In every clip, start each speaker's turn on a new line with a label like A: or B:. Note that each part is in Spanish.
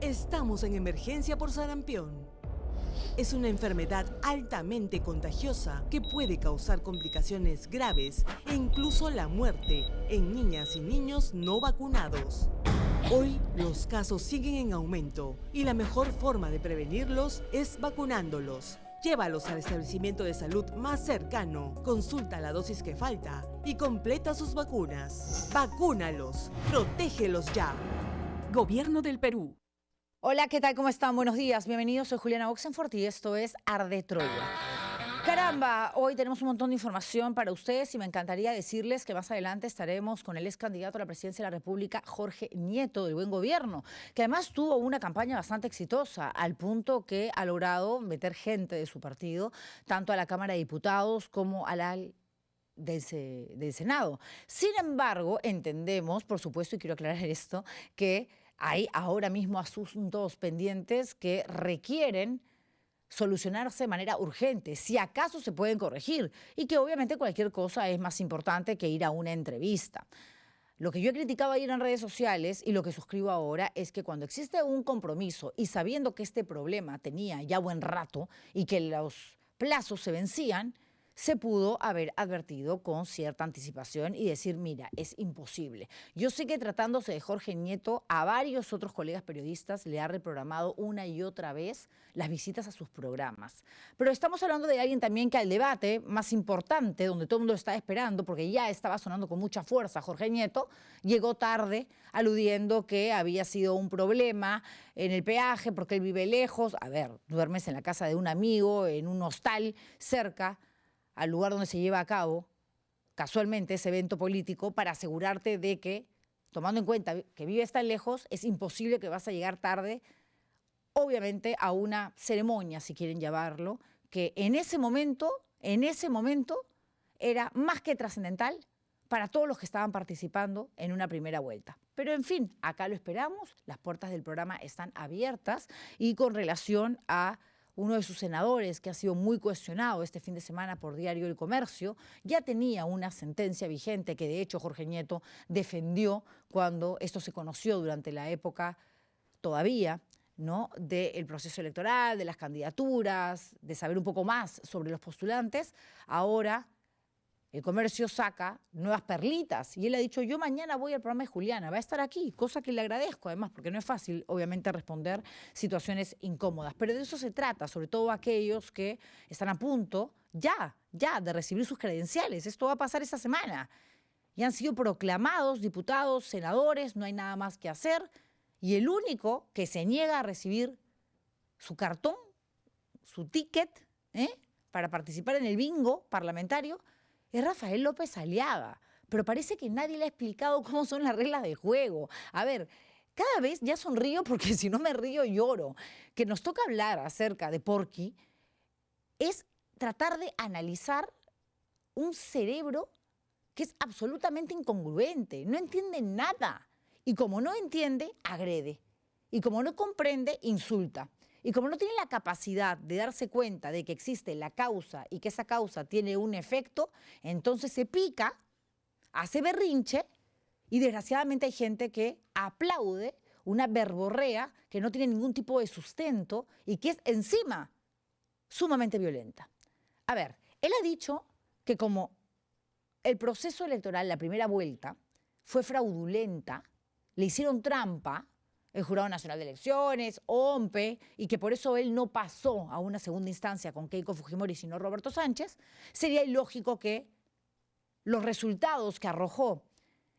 A: Estamos en emergencia por sarampión. Es una enfermedad altamente contagiosa que puede causar complicaciones graves e incluso la muerte en niñas y niños no vacunados. Hoy los casos siguen en aumento y la mejor forma de prevenirlos es vacunándolos. Llévalos al establecimiento de salud más cercano, consulta la dosis que falta y completa sus vacunas. ¡Vacúnalos! ¡Protégelos ya!
B: Gobierno del Perú.
C: Hola, ¿qué tal? ¿Cómo están? Buenos días. Bienvenidos. Soy Juliana Oxenford y esto es Arde Troya. Caramba, hoy tenemos un montón de información para ustedes y me encantaría decirles que más adelante estaremos con el ex candidato a la presidencia de la República, Jorge Nieto, del Buen Gobierno, que además tuvo una campaña bastante exitosa, al punto que ha logrado meter gente de su partido, tanto a la Cámara de Diputados como a la del Senado. Sin embargo, entendemos, por supuesto, y quiero aclarar esto, que hay ahora mismo asuntos pendientes que requieren solucionarse de manera urgente, si acaso se pueden corregir, y que obviamente cualquier cosa es más importante que ir a una entrevista. Lo que yo he criticado ayer en redes sociales y lo que suscribo ahora es que cuando existe un compromiso y sabiendo que este problema tenía ya buen rato y que los plazos se vencían, se pudo haber advertido con cierta anticipación y decir, mira, es imposible. Yo sé que tratándose de Jorge Nieto, a varios otros colegas periodistas le ha reprogramado una y otra vez las visitas a sus programas. Pero estamos hablando de alguien también que al debate más importante, donde todo el mundo está esperando, porque ya estaba sonando con mucha fuerza Jorge Nieto, llegó tarde, aludiendo que había sido un problema en el peaje, porque él vive lejos. A ver, duermes en la casa de un amigo, en un hostal cerca al lugar donde se lleva a cabo casualmente ese evento político, para asegurarte de que, tomando en cuenta que vives tan lejos, es imposible que vas a llegar tarde, obviamente, a una ceremonia, si quieren llamarlo, que en ese momento era más que trascendental para todos los que estaban participando en una primera vuelta. Pero en fin, acá lo esperamos, las puertas del programa están abiertas y con relación a uno de sus senadores, que ha sido muy cuestionado este fin de semana por Diario El Comercio, ya tenía una sentencia vigente que de hecho Jorge Nieto defendió cuando esto se conoció durante la época todavía, ¿no?, del proceso electoral, de las candidaturas, de saber un poco más sobre los postulantes. Ahora El Comercio saca nuevas perlitas y él ha dicho, yo mañana voy al programa de Juliana, va a estar aquí, cosa que le agradezco además, porque no es fácil, obviamente, responder situaciones incómodas. Pero de eso se trata, sobre todo aquellos que están a punto ya de recibir sus credenciales. Esto va a pasar esta semana. Y han sido proclamados diputados, senadores, no hay nada más que hacer. Y el único que se niega a recibir su cartón, su ticket, para participar en el bingo parlamentario, es Rafael López Aliaga, pero parece que nadie le ha explicado cómo son las reglas del juego. A ver, cada vez ya sonrío porque si no me río lloro. Que nos toca hablar acerca de Porky es tratar de analizar un cerebro que es absolutamente incongruente, no entiende nada. Y como no entiende, agrede. Y como no comprende, insulta. Y como no tiene la capacidad de darse cuenta de que existe la causa y que esa causa tiene un efecto, entonces se pica, hace berrinche y desgraciadamente hay gente que aplaude una verborrea que no tiene ningún tipo de sustento y que es encima sumamente violenta. A ver, él ha dicho que como el proceso electoral, la primera vuelta, fue fraudulenta, le hicieron trampa, el Jurado Nacional de Elecciones, OMPE, y que por eso él no pasó a una segunda instancia con Keiko Fujimori, sino Roberto Sánchez, sería ilógico que los resultados que arrojó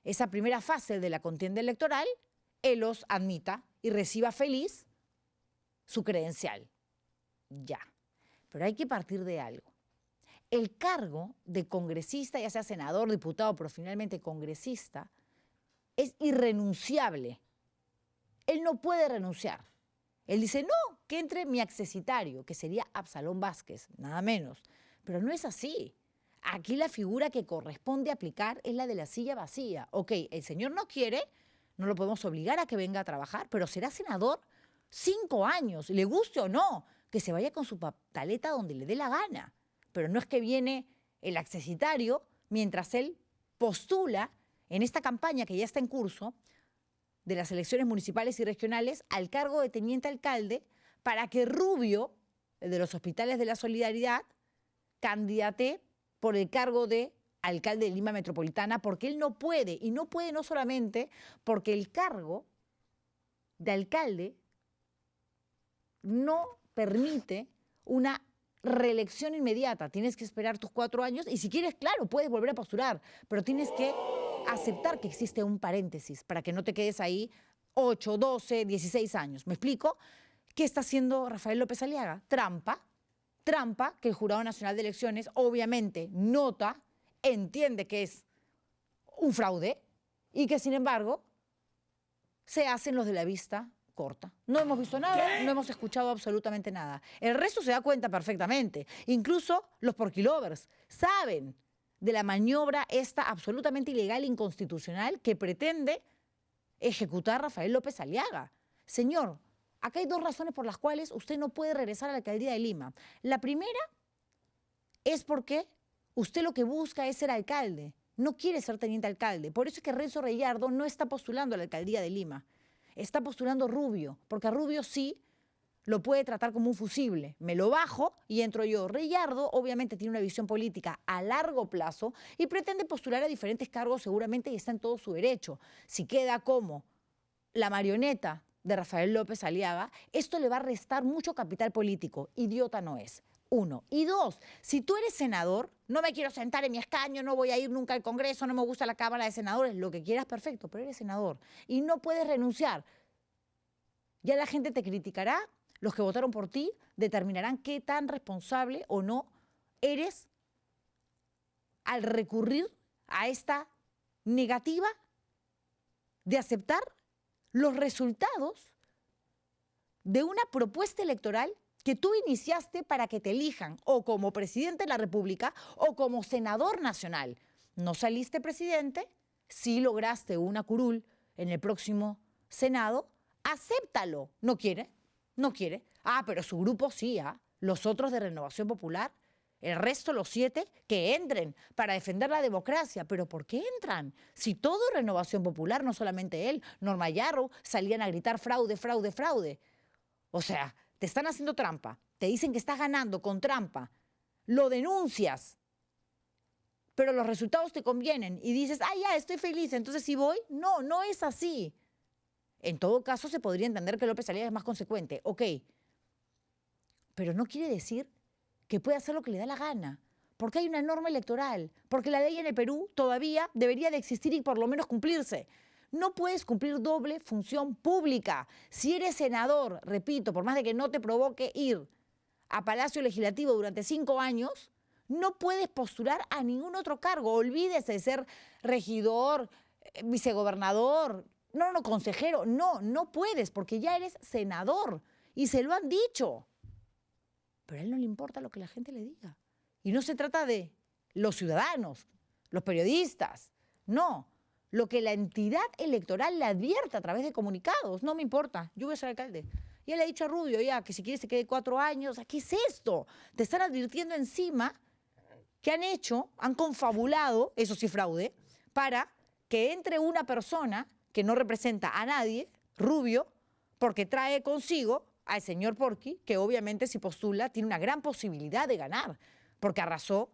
C: esa primera fase de la contienda electoral, él los admita y reciba feliz su credencial. Ya. Pero hay que partir de algo. El cargo de congresista, ya sea senador, diputado, pero finalmente congresista, es irrenunciable. Él no puede renunciar. Él dice, no, que entre mi accesitario, que sería Absalón Vázquez, nada menos. Pero no es así. Aquí la figura que corresponde aplicar es la de la silla vacía. Ok, el señor no quiere, no lo podemos obligar a que venga a trabajar, pero será senador 5 años, le guste o no, que se vaya con su pataleta donde le dé la gana. Pero no es que viene el accesitario mientras él postula en esta campaña que ya está en curso, de las elecciones municipales y regionales al cargo de teniente alcalde para que Rubio, el de los Hospitales de la Solidaridad, candidate por el cargo de alcalde de Lima Metropolitana, porque él no puede, y no puede no solamente porque el cargo de alcalde no permite una reelección inmediata. Tienes que esperar tus 4 años y si quieres, claro, puedes volver a postular, pero tienes que aceptar que existe un paréntesis para que no te quedes ahí 8, 12, 16 años. ¿Me explico? ¿Qué está haciendo Rafael López Aliaga? Trampa que el Jurado Nacional de Elecciones obviamente nota, entiende que es un fraude y que sin embargo se hacen los de la vista corta. No hemos visto nada, no hemos escuchado absolutamente nada. El resto se da cuenta perfectamente. Incluso los porquilovers saben de la maniobra esta absolutamente ilegal e inconstitucional que pretende ejecutar Rafael López Aliaga. Señor, acá hay 2 razones por las cuales usted no puede regresar a la alcaldía de Lima. La primera es porque usted lo que busca es ser alcalde, no quiere ser teniente alcalde. Por eso es que Renzo Reyardo no está postulando a la alcaldía de Lima. Está postulando Rubio, porque a Rubio sí lo puede tratar como un fusible. Me lo bajo y entro yo. Reyardo obviamente tiene una visión política a largo plazo y pretende postular a diferentes cargos seguramente y está en todo su derecho. Si queda como la marioneta de Rafael López Aliaga, esto le va a restar mucho capital político. Idiota no es. 1. Y 2, si tú eres senador, no me quiero sentar en mi escaño, no voy a ir nunca al Congreso, no me gusta la Cámara de Senadores, lo que quieras, perfecto, pero eres senador y no puedes renunciar. Ya la gente te criticará, los que votaron por ti determinarán qué tan responsable o no eres al recurrir a esta negativa de aceptar los resultados de una propuesta electoral que tú iniciaste para que te elijan o como presidente de la República o como senador nacional. No saliste presidente, sí lograste una curul en el próximo Senado, acéptalo. ¿No quiere? No quiere. Ah, pero su grupo sí, ¿ah? Los otros de Renovación Popular, el resto, los 7, que entren para defender la democracia. ¿Pero por qué entran? Si todo es Renovación Popular, no solamente él, Norma Yarrow, salían a gritar fraude, fraude, fraude. O sea, te están haciendo trampa, te dicen que estás ganando con trampa, lo denuncias, pero los resultados te convienen y dices, ah, ya, estoy feliz, entonces sí voy. No, no es así. En todo caso, se podría entender que López Aliaga es más consecuente, ok, pero no quiere decir que puede hacer lo que le da la gana, porque hay una norma electoral, porque la ley en el Perú todavía debería de existir y por lo menos cumplirse. No puedes cumplir doble función pública. Si eres senador, repito, por más de que no te provoque ir a Palacio Legislativo durante 5 años, no puedes postular a ningún otro cargo. Olvídese de ser regidor, vicegobernador, no, consejero. No puedes porque ya eres senador y se lo han dicho. Pero a él no le importa lo que la gente le diga. Y no se trata de los ciudadanos, los periodistas, no. Lo que la entidad electoral le advierte a través de comunicados. No me importa, yo voy a ser alcalde. Ya le he dicho a Rubio ya que si quiere se quede 4 años. ¿Qué es esto? Te están advirtiendo encima que han confabulado, eso sí fraude, para que entre una persona que no representa a nadie, Rubio, porque trae consigo al señor Porqui, que obviamente si postula tiene una gran posibilidad de ganar, porque arrasó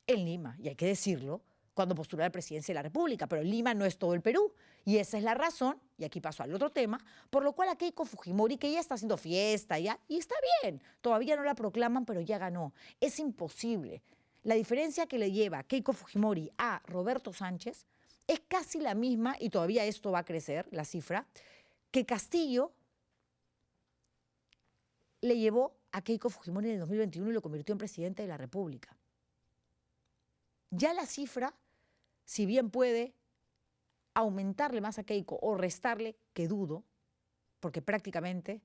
C: en Lima, y hay que decirlo, cuando postuló a la presidencia de la República, pero Lima no es todo el Perú. Y esa es la razón, y aquí paso al otro tema, por lo cual a Keiko Fujimori, que ya está haciendo fiesta ya, y está bien, todavía no la proclaman, pero ya ganó. Es imposible. La diferencia que le lleva Keiko Fujimori a Roberto Sánchez es casi la misma, y todavía esto va a crecer, la cifra, que Castillo le llevó a Keiko Fujimori en el 2021 y lo convirtió en presidente de la República. Ya la cifra, si bien puede aumentarle más a Keiko o restarle, que dudo, porque prácticamente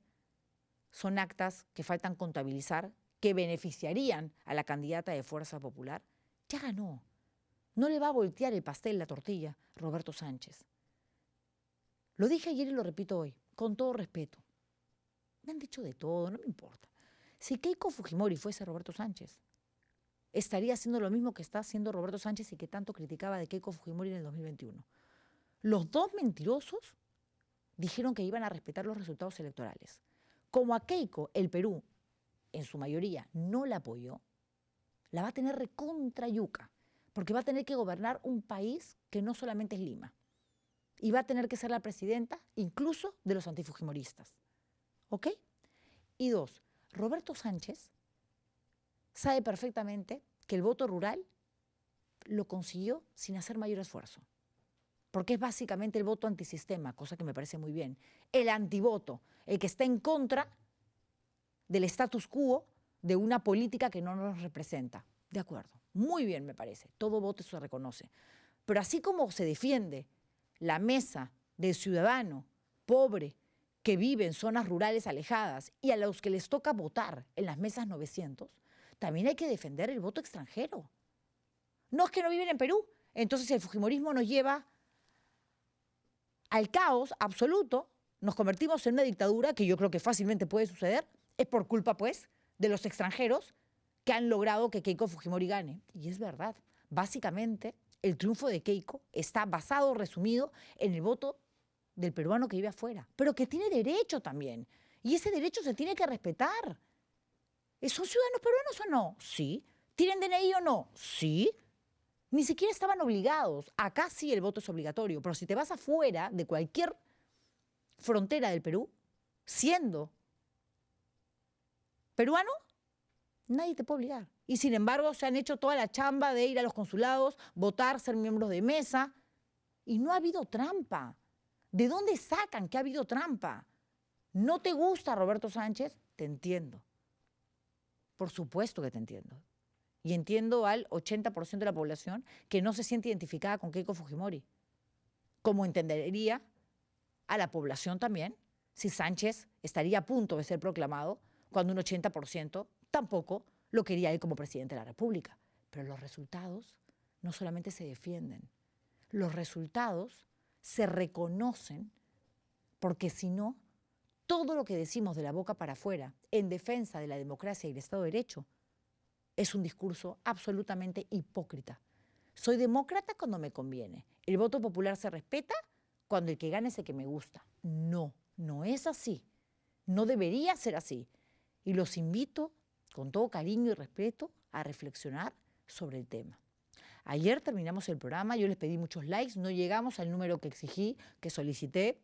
C: son actas que faltan contabilizar, que beneficiarían a la candidata de Fuerza Popular, ya ganó. No le va a voltear el pastel, la tortilla, Roberto Sánchez. Lo dije ayer y lo repito hoy, con todo respeto. Me han dicho de todo, no me importa. Si Keiko Fujimori fuese Roberto Sánchez, estaría haciendo lo mismo que está haciendo Roberto Sánchez y que tanto criticaba de Keiko Fujimori en el 2021. Los dos mentirosos dijeron que iban a respetar los resultados electorales. Como a Keiko, el Perú, en su mayoría, no la apoyó, la va a tener recontra yuca, porque va a tener que gobernar un país que no solamente es Lima. Y va a tener que ser la presidenta incluso de los antifujimoristas. ¿Ok? Y dos, Roberto Sánchez sabe perfectamente que el voto rural lo consiguió sin hacer mayor esfuerzo. Porque es básicamente el voto antisistema, cosa que me parece muy bien. El antivoto, el que está en contra del status quo de una política que no nos representa. De acuerdo, muy bien me parece, todo voto se reconoce. Pero así como se defiende la mesa del ciudadano pobre que vive en zonas rurales alejadas y a los que les toca votar en las mesas 900, también hay que defender el voto extranjero. No es que no viven en Perú, entonces el fujimorismo nos lleva al caos absoluto, nos convertimos en una dictadura, que yo creo que fácilmente puede suceder, es por culpa, pues, de los extranjeros que han logrado que Keiko Fujimori gane. Y es verdad, básicamente el triunfo de Keiko está basado, resumido, en el voto del peruano que vive afuera, pero que tiene derecho también. Y ese derecho se tiene que respetar. ¿Son ciudadanos peruanos o no? Sí. ¿Tienen DNI o no? Sí. Ni siquiera estaban obligados. Acá sí el voto es obligatorio, pero si te vas afuera de cualquier frontera del Perú, siendo peruano, nadie te puede obligar. Y sin embargo se han hecho toda la chamba de ir a los consulados, votar, ser miembros de mesa. Y no ha habido trampa. ¿De dónde sacan que ha habido trampa? ¿No te gusta Roberto Sánchez? Te entiendo. Por supuesto que te entiendo. Y entiendo al 80% de la población que no se siente identificada con Keiko Fujimori. Como entendería a la población también si Sánchez estaría a punto de ser proclamado cuando un 80% tampoco lo quería él como presidente de la República. Pero los resultados no solamente se defienden, los resultados se reconocen, porque si no, todo lo que decimos de la boca para afuera en defensa de la democracia y el Estado de Derecho es un discurso absolutamente hipócrita. Soy demócrata cuando me conviene. El voto popular se respeta cuando el que gane es el que me gusta. No, no es así. No debería ser así. Y los invito, con todo cariño y respeto, a reflexionar sobre el tema. Ayer terminamos el programa, yo les pedí muchos likes, no llegamos al número que exigí, que solicité.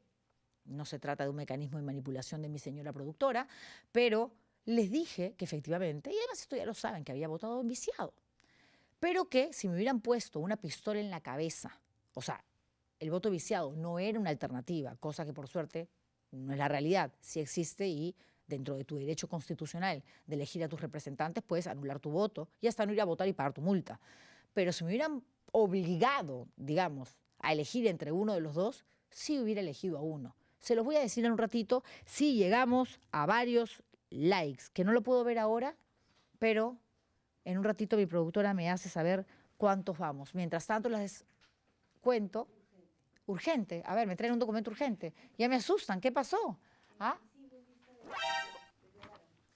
C: No se trata de un mecanismo de manipulación de mi señora productora, pero les dije que efectivamente, y además esto ya lo saben, que había votado enviciado, pero que si me hubieran puesto una pistola en la cabeza, o sea, el voto viciado no era una alternativa, cosa que por suerte no es la realidad, sí existe y dentro de tu derecho constitucional de elegir a tus representantes puedes anular tu voto y hasta no ir a votar y pagar tu multa. Pero si me hubieran obligado, digamos, a elegir entre uno de los dos, sí hubiera elegido a uno. Se los voy a decir en un ratito si llegamos a varios likes, que no lo puedo ver ahora, pero en un ratito mi productora me hace saber cuántos vamos. Mientras tanto les cuento. Urgente. A ver, me traen un documento urgente. Ya me asustan. ¿Qué pasó? ¿Ah?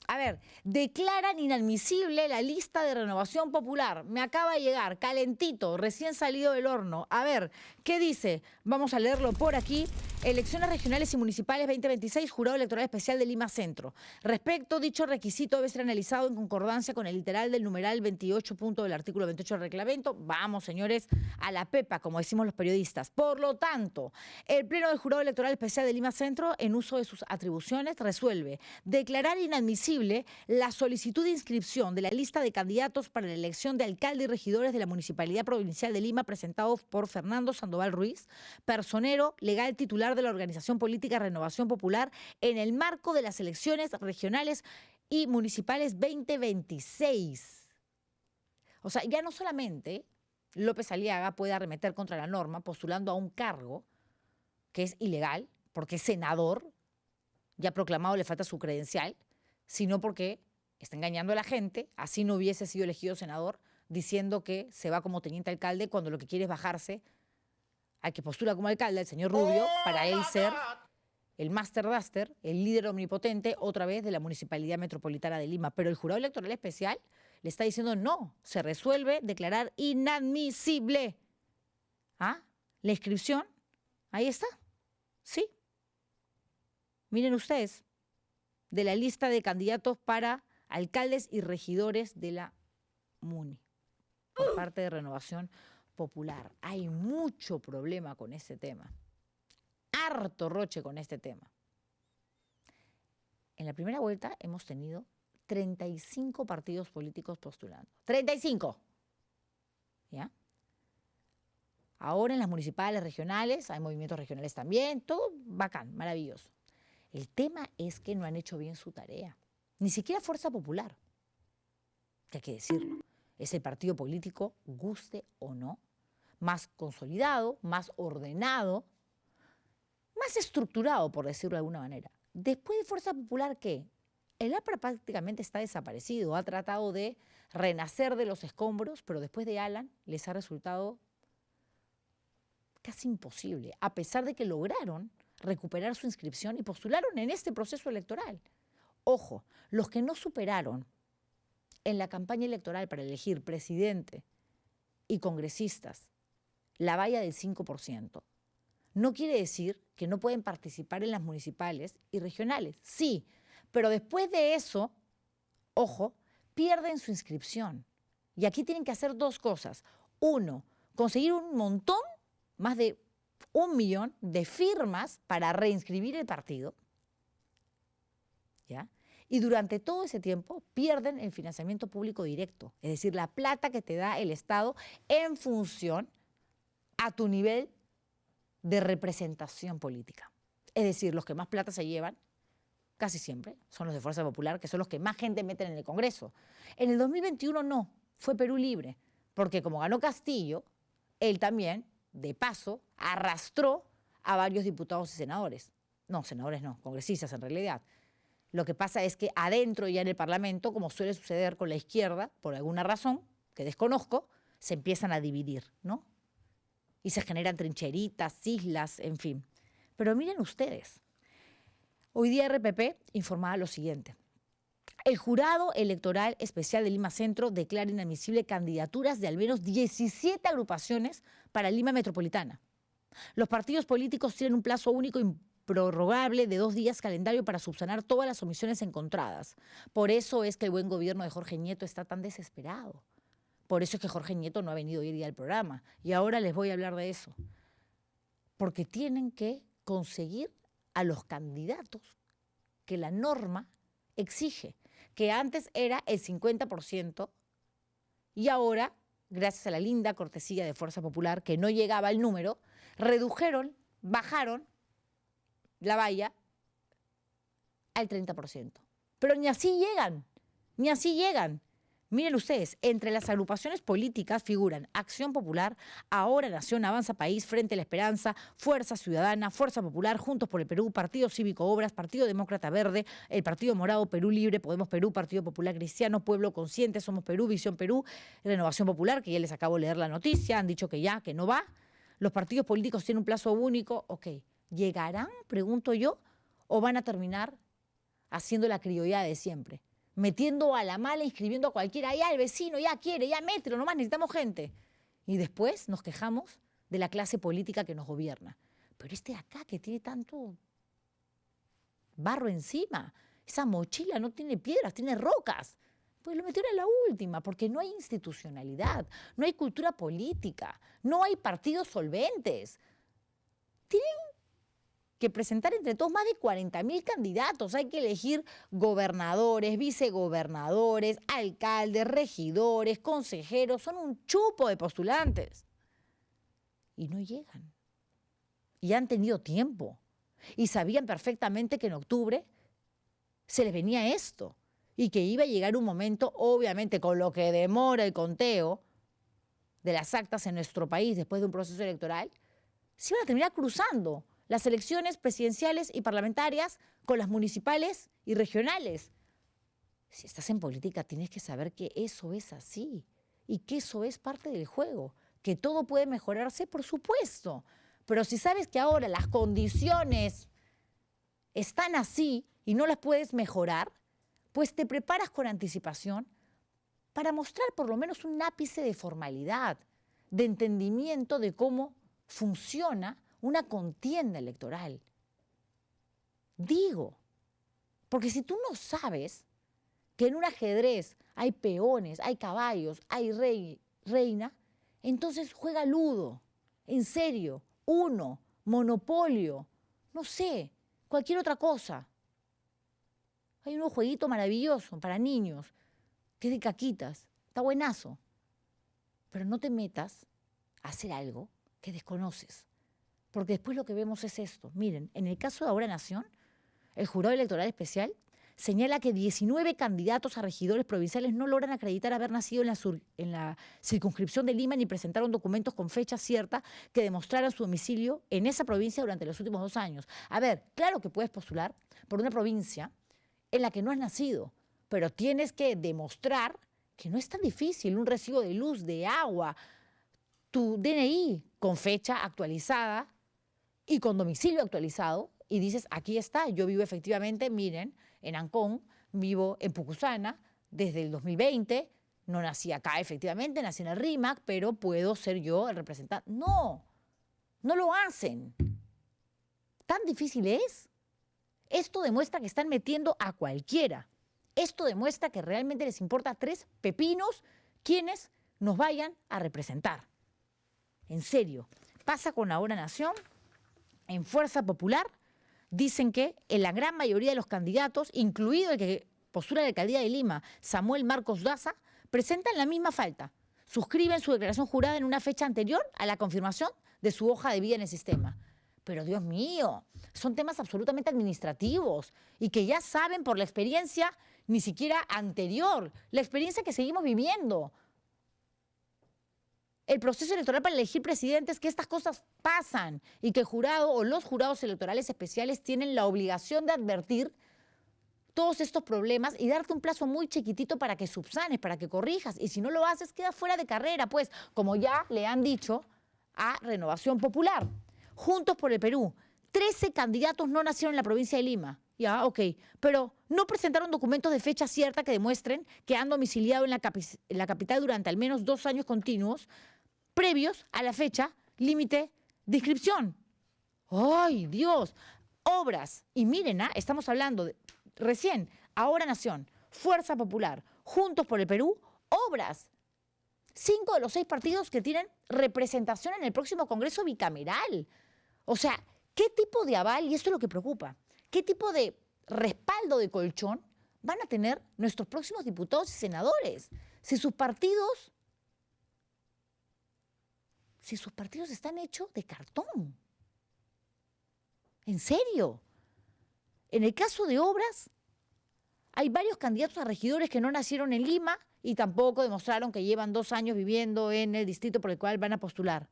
C: A ver, declaran inadmisible la lista de Renovación Popular. Me acaba de llegar, calentito, recién salido del horno. A ver, ¿qué dice? Vamos a leerlo por aquí. Elecciones regionales y municipales 2026, Jurado Electoral Especial de Lima Centro. Respecto, dicho requisito debe ser analizado en concordancia con el literal del numeral 28 punto del artículo 28 del reglamento. Vamos, señores, a la pepa, como decimos los periodistas. Por lo tanto, el Pleno del Jurado Electoral Especial de Lima Centro, en uso de sus atribuciones, resuelve declarar inadmisible la solicitud de inscripción de la lista de candidatos para la elección de alcalde y regidores de la Municipalidad Provincial de Lima presentados por Fernando Sandoval Ruiz, personero legal titular de la Organización Política Renovación Popular en el marco de las elecciones regionales y municipales 2026. O sea, ya no solamente López Aliaga puede arremeter contra la norma postulando a un cargo que es ilegal, porque es senador, ya proclamado le falta su credencial, sino porque está engañando a la gente, así no hubiese sido elegido senador, diciendo que se va como teniente alcalde cuando lo que quiere es bajarse al que postula como alcalde, el señor Rubio, para él ser el Master Duster, el líder omnipotente, otra vez, de la Municipalidad Metropolitana de Lima. Pero el Jurado Electoral Especial le está diciendo no, se resuelve declarar inadmisible. ¿Ah? La inscripción, ahí está, sí, miren ustedes, de la lista de candidatos para alcaldes y regidores de la MUNI, por parte de Renovación Popular. Hay mucho problema con este tema, harto roche con este tema. En la primera vuelta hemos tenido 35 partidos políticos postulando. ¡35! ¿Ya? Ahora en las municipales, regionales, hay movimientos regionales también, todo bacán, maravilloso. El tema es que no han hecho bien su tarea. Ni siquiera Fuerza Popular, que hay que decirlo. Es el partido político, guste o no, más consolidado, más ordenado, más estructurado, por decirlo de alguna manera. Después de Fuerza Popular, ¿qué? El APRA prácticamente está desaparecido, ha tratado de renacer de los escombros, pero después de Alan les ha resultado casi imposible, a pesar de que lograron recuperar su inscripción y postularon en este proceso electoral. Ojo, los que no superaron en la campaña electoral para elegir presidente y congresistas la valla del 5%, no quiere decir que no pueden participar en las municipales y regionales. Sí, pero después de eso, ojo, pierden su inscripción. Y aquí tienen que hacer dos cosas. Uno, conseguir un montón, más de 1 millón de firmas para reinscribir el partido, ¿ya? Y durante todo ese tiempo pierden el financiamiento público directo, es decir, la plata que te da el Estado en función a tu nivel de representación política. Es decir, los que más plata se llevan, casi siempre, son los de Fuerza Popular, que son los que más gente meten en el Congreso. En el 2021 no, fue Perú Libre, porque como ganó Castillo, él también, de paso, arrastró a varios diputados y senadores. No, senadores no, congresistas en realidad. Lo que pasa es que adentro ya en el Parlamento, como suele suceder con la izquierda, por alguna razón que desconozco, se empiezan a dividir, ¿no? Y se generan trincheritas, islas, en fin. Pero miren ustedes, hoy día RPP informaba lo siguiente. El Jurado Electoral Especial de Lima Centro declara inadmisible candidaturas de al menos 17 agrupaciones para Lima Metropolitana. Los partidos políticos tienen un plazo único improrrogable de 2 días calendario para subsanar todas las omisiones encontradas. Por eso es que el buen gobierno de Jorge Nieto está tan desesperado. Por eso es que Jorge Nieto no ha venido hoy día al programa. Y ahora les voy a hablar de eso. Porque tienen que conseguir a los candidatos que la norma exige, que antes era el 50% y ahora, gracias a la linda cortesía de Fuerza Popular, que no llegaba al número, redujeron, bajaron la valla al 30%. Pero ni así llegan, ni así llegan. Miren ustedes, entre las agrupaciones políticas figuran Acción Popular, Ahora Nación, Avanza País, Frente a la Esperanza, Fuerza Ciudadana, Fuerza Popular, Juntos por el Perú, Partido Cívico Obras, Partido Demócrata Verde, el Partido Morado, Perú Libre, Podemos Perú, Partido Popular Cristiano, Pueblo Consciente, Somos Perú, Visión Perú, Renovación Popular, que ya les acabo de leer la noticia, han dicho que ya, que no va. Los partidos políticos tienen un plazo único, ok. ¿Llegarán, pregunto yo, o van a terminar haciendo la criollada de siempre? Metiendo a la mala, inscribiendo a cualquiera, ya el vecino, ya quiere, ya mételo, nomás necesitamos gente. Y después nos quejamos de la clase política que nos gobierna. Pero este de acá que tiene tanto barro encima, esa mochila no tiene piedras, tiene rocas. Pues lo metieron en la última, porque no hay institucionalidad, no hay cultura política, no hay partidos solventes. Tienen que presentar entre todos más de 40.000 candidatos. Hay que elegir gobernadores, vicegobernadores, alcaldes, regidores, consejeros. Son un chupo de postulantes. Y no llegan. Y han tenido tiempo. Y sabían perfectamente que en octubre se les venía esto. Y que iba a llegar un momento, obviamente, con lo que demora el conteo de las actas en nuestro país después de un proceso electoral, se iban a terminar cruzando las elecciones presidenciales y parlamentarias con las municipales y regionales. Si estás en política tienes que saber que eso es así y que eso es parte del juego, que todo puede mejorarse, por supuesto. Pero si sabes que ahora las condiciones están así y no las puedes mejorar, pues te preparas con anticipación para mostrar por lo menos un ápice de formalidad, de entendimiento de cómo funciona una contienda electoral. Digo, porque si tú no sabes que en un ajedrez hay peones, hay caballos, hay rey, reina, entonces juega ludo, en serio, uno, monopolio, no sé, cualquier otra cosa. Hay un jueguito maravilloso para niños, que es de caquitas, está buenazo. Pero no te metas a hacer algo que desconoces, porque después lo que vemos es esto. Miren, en el caso de Ahora Nación, el Jurado Electoral Especial señala que 19 candidatos a regidores provinciales no logran acreditar haber nacido en la circunscripción de Lima ni presentaron documentos con fecha cierta que demostraran su domicilio en esa provincia durante los últimos 2 años. A ver, claro que puedes postular por una provincia en la que no has nacido, pero tienes que demostrar que no es tan difícil, un recibo de luz, de agua, tu DNI con fecha actualizada y con domicilio actualizado, y dices, aquí está, yo vivo efectivamente, miren, en Ancón, vivo en Pucusana desde el 2020, no nací acá efectivamente, nací en el RIMAC, pero puedo ser yo el representante. No, no lo hacen. ¿Tan difícil es? Esto demuestra que están metiendo a cualquiera. Esto demuestra que realmente les importa 3 pepinos quienes nos vayan a representar. En serio, pasa con Ahora Nación, en Fuerza Popular, dicen que en la gran mayoría de los candidatos, incluido el que postula la alcaldía de Lima, Samuel Marcos Daza, presentan la misma falta. Suscriben su declaración jurada en una fecha anterior a la confirmación de su hoja de vida en el sistema. Pero Dios mío, son temas absolutamente administrativos y que ya saben por la experiencia ni siquiera anterior, la experiencia que seguimos viviendo. El proceso electoral para elegir presidentes, que estas cosas pasan y que el jurado o los jurados electorales especiales tienen la obligación de advertir todos estos problemas y darte un plazo muy chiquitito para que subsanes, para que corrijas. Y si no lo haces, queda fuera de carrera, pues, como ya le han dicho a Renovación Popular. Juntos por el Perú, 13 candidatos no nacieron en la provincia de Lima. Ya, ok, pero no presentaron documentos de fecha cierta que demuestren que han domiciliado en la capital durante al menos 2 años continuos, previos a la fecha límite de inscripción. ¡Ay, Dios! Obras. Y miren, estamos hablando de, recién, Ahora Nación, Fuerza Popular, Juntos por el Perú, obras. 5 de los 6 partidos que tienen representación en el próximo Congreso bicameral. O sea, ¿qué tipo de aval, y esto es lo que preocupa, qué tipo de respaldo de colchón van a tener nuestros próximos diputados y senadores? Si sus partidos están hechos de cartón. ¿En serio? En el caso de obras, hay varios candidatos a regidores que no nacieron en Lima y tampoco demostraron que llevan 2 años viviendo en el distrito por el cual van a postular.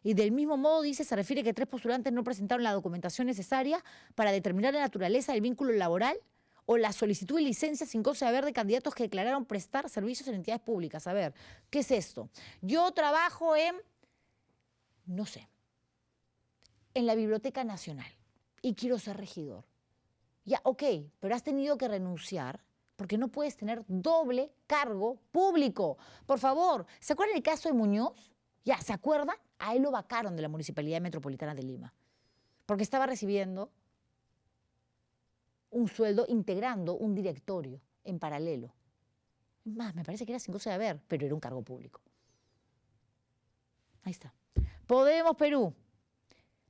C: Y del mismo modo, se refiere que 3 postulantes no presentaron la documentación necesaria para determinar la naturaleza del vínculo laboral o la solicitud de licencia sin cosa de haber de candidatos que declararon prestar servicios en entidades públicas. A ver, ¿qué es esto? Yo trabajo no sé, en la Biblioteca Nacional y quiero ser regidor. Ya, ok, pero has tenido que renunciar porque no puedes tener doble cargo público. Por favor, ¿se acuerdan del caso de Muñoz? Ya, ¿se acuerdan? A él lo vacaron de la Municipalidad Metropolitana de Lima porque estaba recibiendo un sueldo integrando un directorio en paralelo. Más, me parece que era sin cosa de haber, pero era un cargo público. Ahí está. Podemos Perú.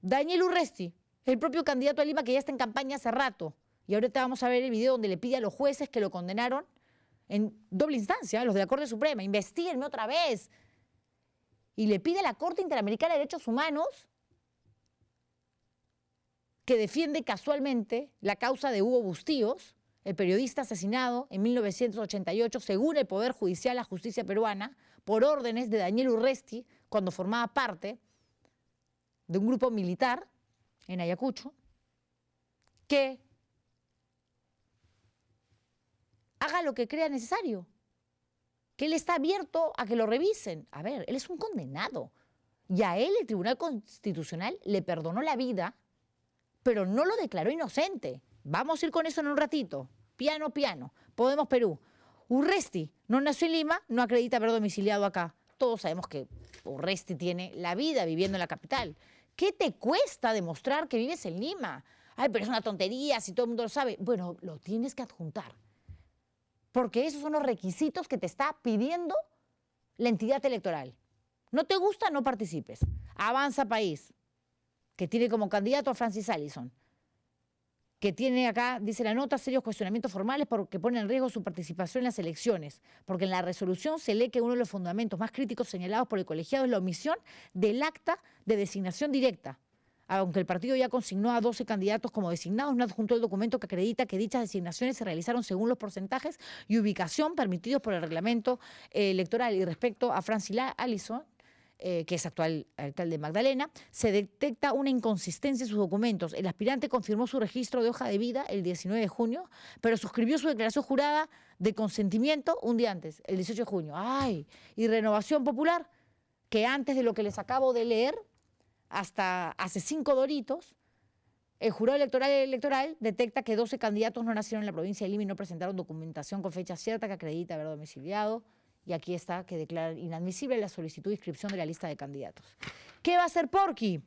C: Daniel Urresti, el propio candidato a Lima que ya está en campaña hace rato. Y ahorita vamos a ver el video donde le pide a los jueces que lo condenaron en doble instancia, los de la Corte Suprema, investíguenme otra vez. Y le pide a la Corte Interamericana de Derechos Humanos, que defiende casualmente la causa de Hugo Bustíos, el periodista asesinado en 1988, según el Poder Judicial, la justicia peruana, por órdenes de Daniel Urresti, cuando formaba parte de un grupo militar en Ayacucho, que haga lo que crea necesario, que él está abierto a que lo revisen. A ver, él es un condenado y a él el Tribunal Constitucional le perdonó la vida, pero no lo declaró inocente. Vamos a ir con eso en un ratito. Piano, piano. Podemos Perú. Urresti no nació en Lima, no acredita haber domiciliado acá. Todos sabemos que Urresti tiene la vida viviendo en la capital. ¿Qué te cuesta demostrar que vives en Lima? Ay, pero es una tontería si todo el mundo lo sabe. Bueno, lo tienes que adjuntar. Porque esos son los requisitos que te está pidiendo la entidad electoral. No te gusta, no participes. Avanza País, que tiene como candidato a Francis Allison, que tiene acá, dice la nota, serios cuestionamientos formales porque pone en riesgo su participación en las elecciones, porque en la resolución se lee que uno de los fundamentos más críticos señalados por el colegiado es la omisión del acta de designación directa. Aunque el partido ya consignó a 12 candidatos como designados, no adjuntó el documento que acredita que dichas designaciones se realizaron según los porcentajes y ubicación permitidos por el reglamento electoral. Y respecto a Francis Allison, que es actual alcalde de Magdalena, se detecta una inconsistencia en sus documentos. El aspirante confirmó su registro de hoja de vida el 19 de junio, pero suscribió su declaración jurada de consentimiento un día antes, el 18 de junio. ¡Ay! Y Renovación Popular, que antes de lo que les acabo de leer, hasta hace 5 doritos, el jurado electoral detecta que 12 candidatos no nacieron en la provincia de Lima y no presentaron documentación con fecha cierta que acredita haber domiciliado. Y aquí está que declara inadmisible la solicitud de inscripción de la lista de candidatos. ¿Qué va a hacer Porky?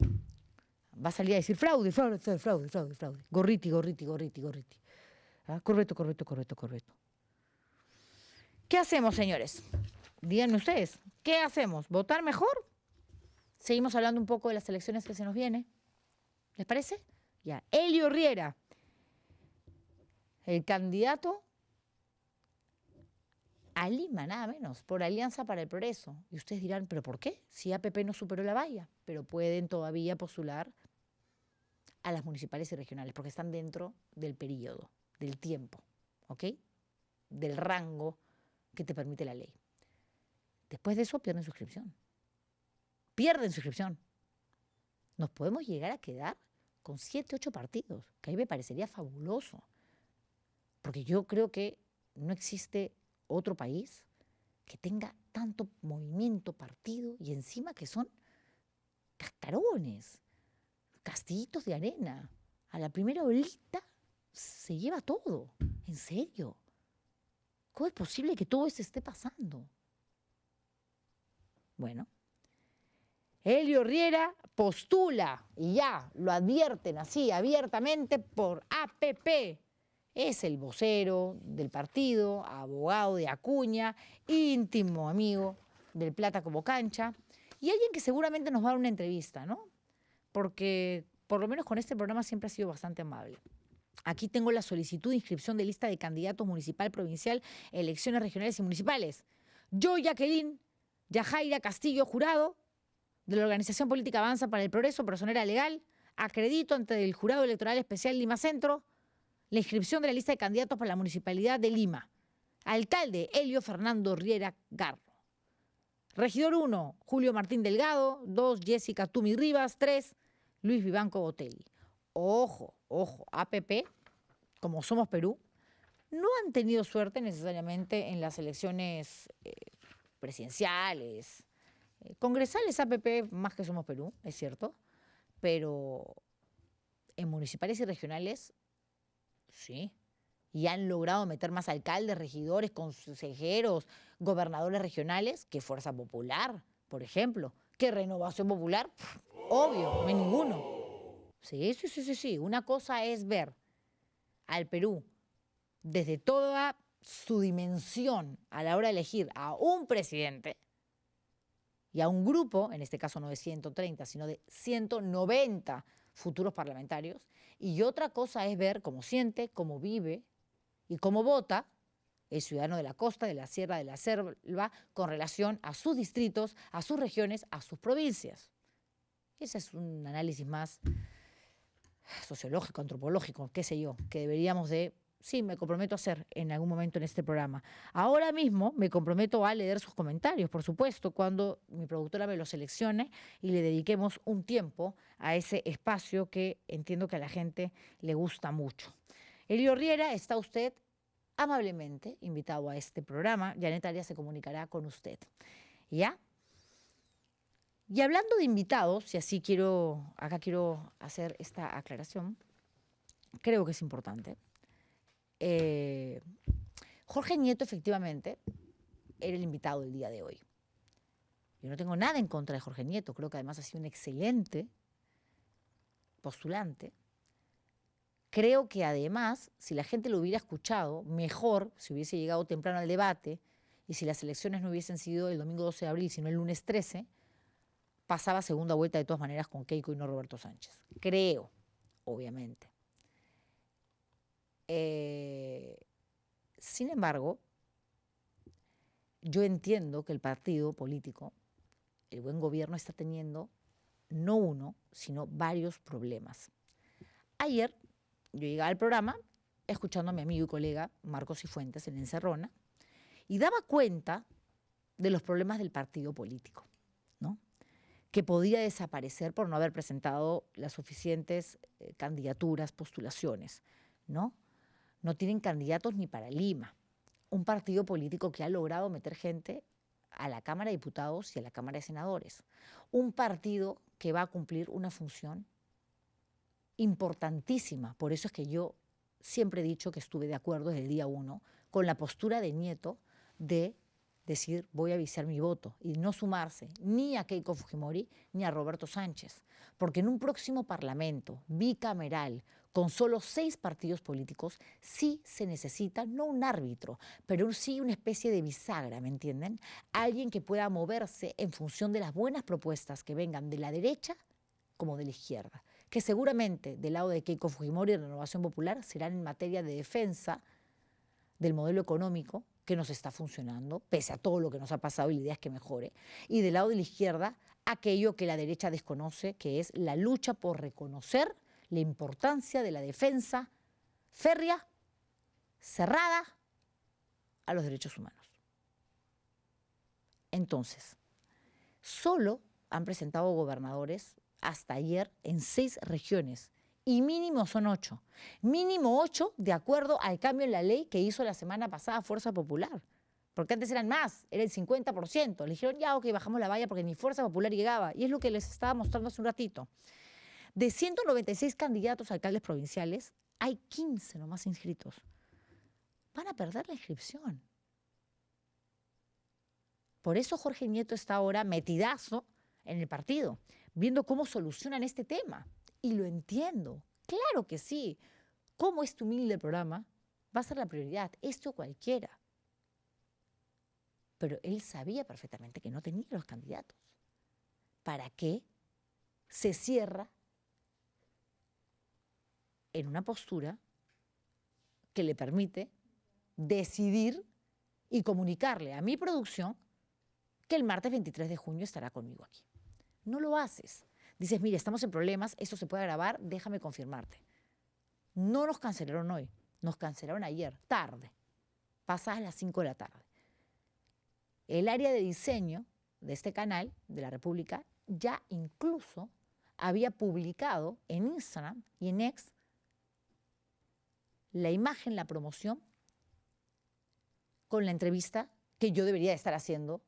C: Va a salir a decir fraude, fraude, fraude, fraude, fraude. Gorriti, gorriti, gorriti, gorriti. ¿Ah? Correcto, correcto, correcto, correcto. ¿Qué hacemos, señores? Díganme ustedes, ¿qué hacemos? ¿Votar mejor? Seguimos hablando un poco de las elecciones que se nos viene. ¿Les parece? Ya. Elio Riera, el candidato a Lima, nada menos, por Alianza para el Progreso. Y ustedes dirán, ¿pero por qué? Si APP no superó la valla, pero pueden todavía postular a las municipales y regionales, porque están dentro del periodo, del tiempo, ¿ok? Del rango que te permite la ley. Después de eso pierden suscripción. Pierden suscripción. Nos podemos llegar a quedar con 7, 8 partidos, que a mí me parecería fabuloso. Porque yo creo que no existe otro país que tenga tanto movimiento, partido, y encima que son cascarones, castillitos de arena. A la primera olita se lleva todo. ¿En serio? ¿Cómo es posible que todo eso esté pasando? Bueno, Elio Riera postula, y ya lo advierten así abiertamente, por APP. Es el vocero del partido, abogado de Acuña, íntimo amigo del Plata como cancha, y alguien que seguramente nos va a dar una entrevista, ¿no? Porque por lo menos con este programa siempre ha sido bastante amable. Aquí tengo la solicitud de inscripción de lista de candidatos municipal, provincial, elecciones regionales y municipales. Yo, Jacqueline Yajaira Castillo Jurado, de la Organización Política Avanza para el Progreso, personera legal, acredito ante el Jurado Electoral Especial Lima Centro la inscripción de la lista de candidatos para la Municipalidad de Lima. Alcalde, Elio Fernando Riera Garro. Regidor 1, Julio Martín Delgado. 2, Jessica Tumi Rivas. 3, Luis Vivanco Botelli. Ojo, ojo, APP, como Somos Perú, no han tenido suerte necesariamente en las elecciones presidenciales, congresales. APP más que Somos Perú, es cierto, pero en municipales y regionales sí, y han logrado meter más alcaldes, regidores, consejeros, gobernadores regionales que Fuerza Popular, por ejemplo. Que Renovación Popular, obvio, no hay ninguno. Sí. Una cosa es ver al Perú desde toda su dimensión a la hora de elegir a un presidente y a un grupo, en este caso no de 130, sino de 190 futuros parlamentarios, y otra cosa es ver cómo siente, cómo vive y cómo vota el ciudadano de la costa, de la sierra, de la selva, con relación a sus distritos, a sus regiones, a sus provincias. Ese es un análisis más sociológico, antropológico, qué sé yo, que deberíamos de, sí, me comprometo a hacer en algún momento en este programa. Ahora mismo me comprometo a leer sus comentarios, por supuesto, cuando mi productora me los seleccione y le dediquemos un tiempo a ese espacio que entiendo que a la gente le gusta mucho. Elio Riera, está usted amablemente invitado a este programa. Janet Arias se comunicará con usted. ¿Ya? Y hablando de invitados, y así acá quiero hacer esta aclaración, creo que es importante. Jorge Nieto, efectivamente, era el invitado del día de hoy. Yo no tengo nada en contra de Jorge Nieto, creo que además ha sido un excelente postulante, Creo que además, si la gente lo hubiera escuchado, mejor si hubiese llegado temprano al debate y si las elecciones no hubiesen sido el domingo 12 de abril, sino el lunes 13, pasaba segunda vuelta de todas maneras con Keiko y no Roberto Sánchez. Creo, obviamente. Sin embargo, yo entiendo que el partido político, el buen gobierno, está teniendo no uno, sino varios problemas. Ayer yo llegaba al programa escuchando a mi amigo y colega Marcos Cifuentes en Encerrona y daba cuenta de los problemas del partido político, ¿no? Que podía desaparecer por no haber presentado las suficientes candidaturas, postulaciones, ¿no? No tienen candidatos ni para Lima. Un partido político que ha logrado meter gente a la Cámara de Diputados y a la Cámara de Senadores. Un partido que va a cumplir una función importantísima. Por eso es que yo siempre he dicho que estuve de acuerdo desde el día 1 con la postura de Nieto de decir voy a viciar mi voto y no sumarse ni a Keiko Fujimori ni a Roberto Sánchez. Porque en un próximo parlamento bicameral con solo 6 partidos políticos sí se necesita, no un árbitro, pero sí una especie de bisagra, ¿me entienden? Alguien que pueda moverse en función de las buenas propuestas que vengan de la derecha como de la izquierda, que seguramente del lado de Keiko Fujimori y Renovación Popular serán en materia de defensa del modelo económico que nos está funcionando, pese a todo lo que nos ha pasado y la idea es que mejore, y del lado de la izquierda aquello que la derecha desconoce, que es la lucha por reconocer la importancia de la defensa férrea, cerrada a los derechos humanos. Entonces, solo han presentado gobernadores hasta ayer en 6 regiones y mínimo son 8. Mínimo 8 de acuerdo al cambio en la ley que hizo la semana pasada Fuerza Popular. Porque antes eran más, era el 50%. Le dijeron, ya, ok, bajamos la valla porque ni Fuerza Popular llegaba. Y es lo que les estaba mostrando hace un ratito. De 196 candidatos a alcaldes provinciales, hay 15 nomás inscritos. Van a perder la inscripción. Por eso Jorge Nieto está ahora metidazo en el partido, viendo cómo solucionan este tema. Y lo entiendo, claro que sí. Como este humilde programa va a ser la prioridad, esto cualquiera. Pero él sabía perfectamente que no tenía los candidatos. ¿Para qué se cierra en una postura que le permite decidir y comunicarle a mi producción que el martes 23 de junio estará conmigo aquí? No lo haces. Dices, mire, estamos en problemas, esto se puede grabar, déjame confirmarte. No nos cancelaron hoy, nos cancelaron ayer, tarde, pasadas las 5 de la tarde. El área de diseño de este canal, de la República, ya incluso había publicado en Instagram y en X la imagen, la promoción, con la entrevista que yo debería estar haciendo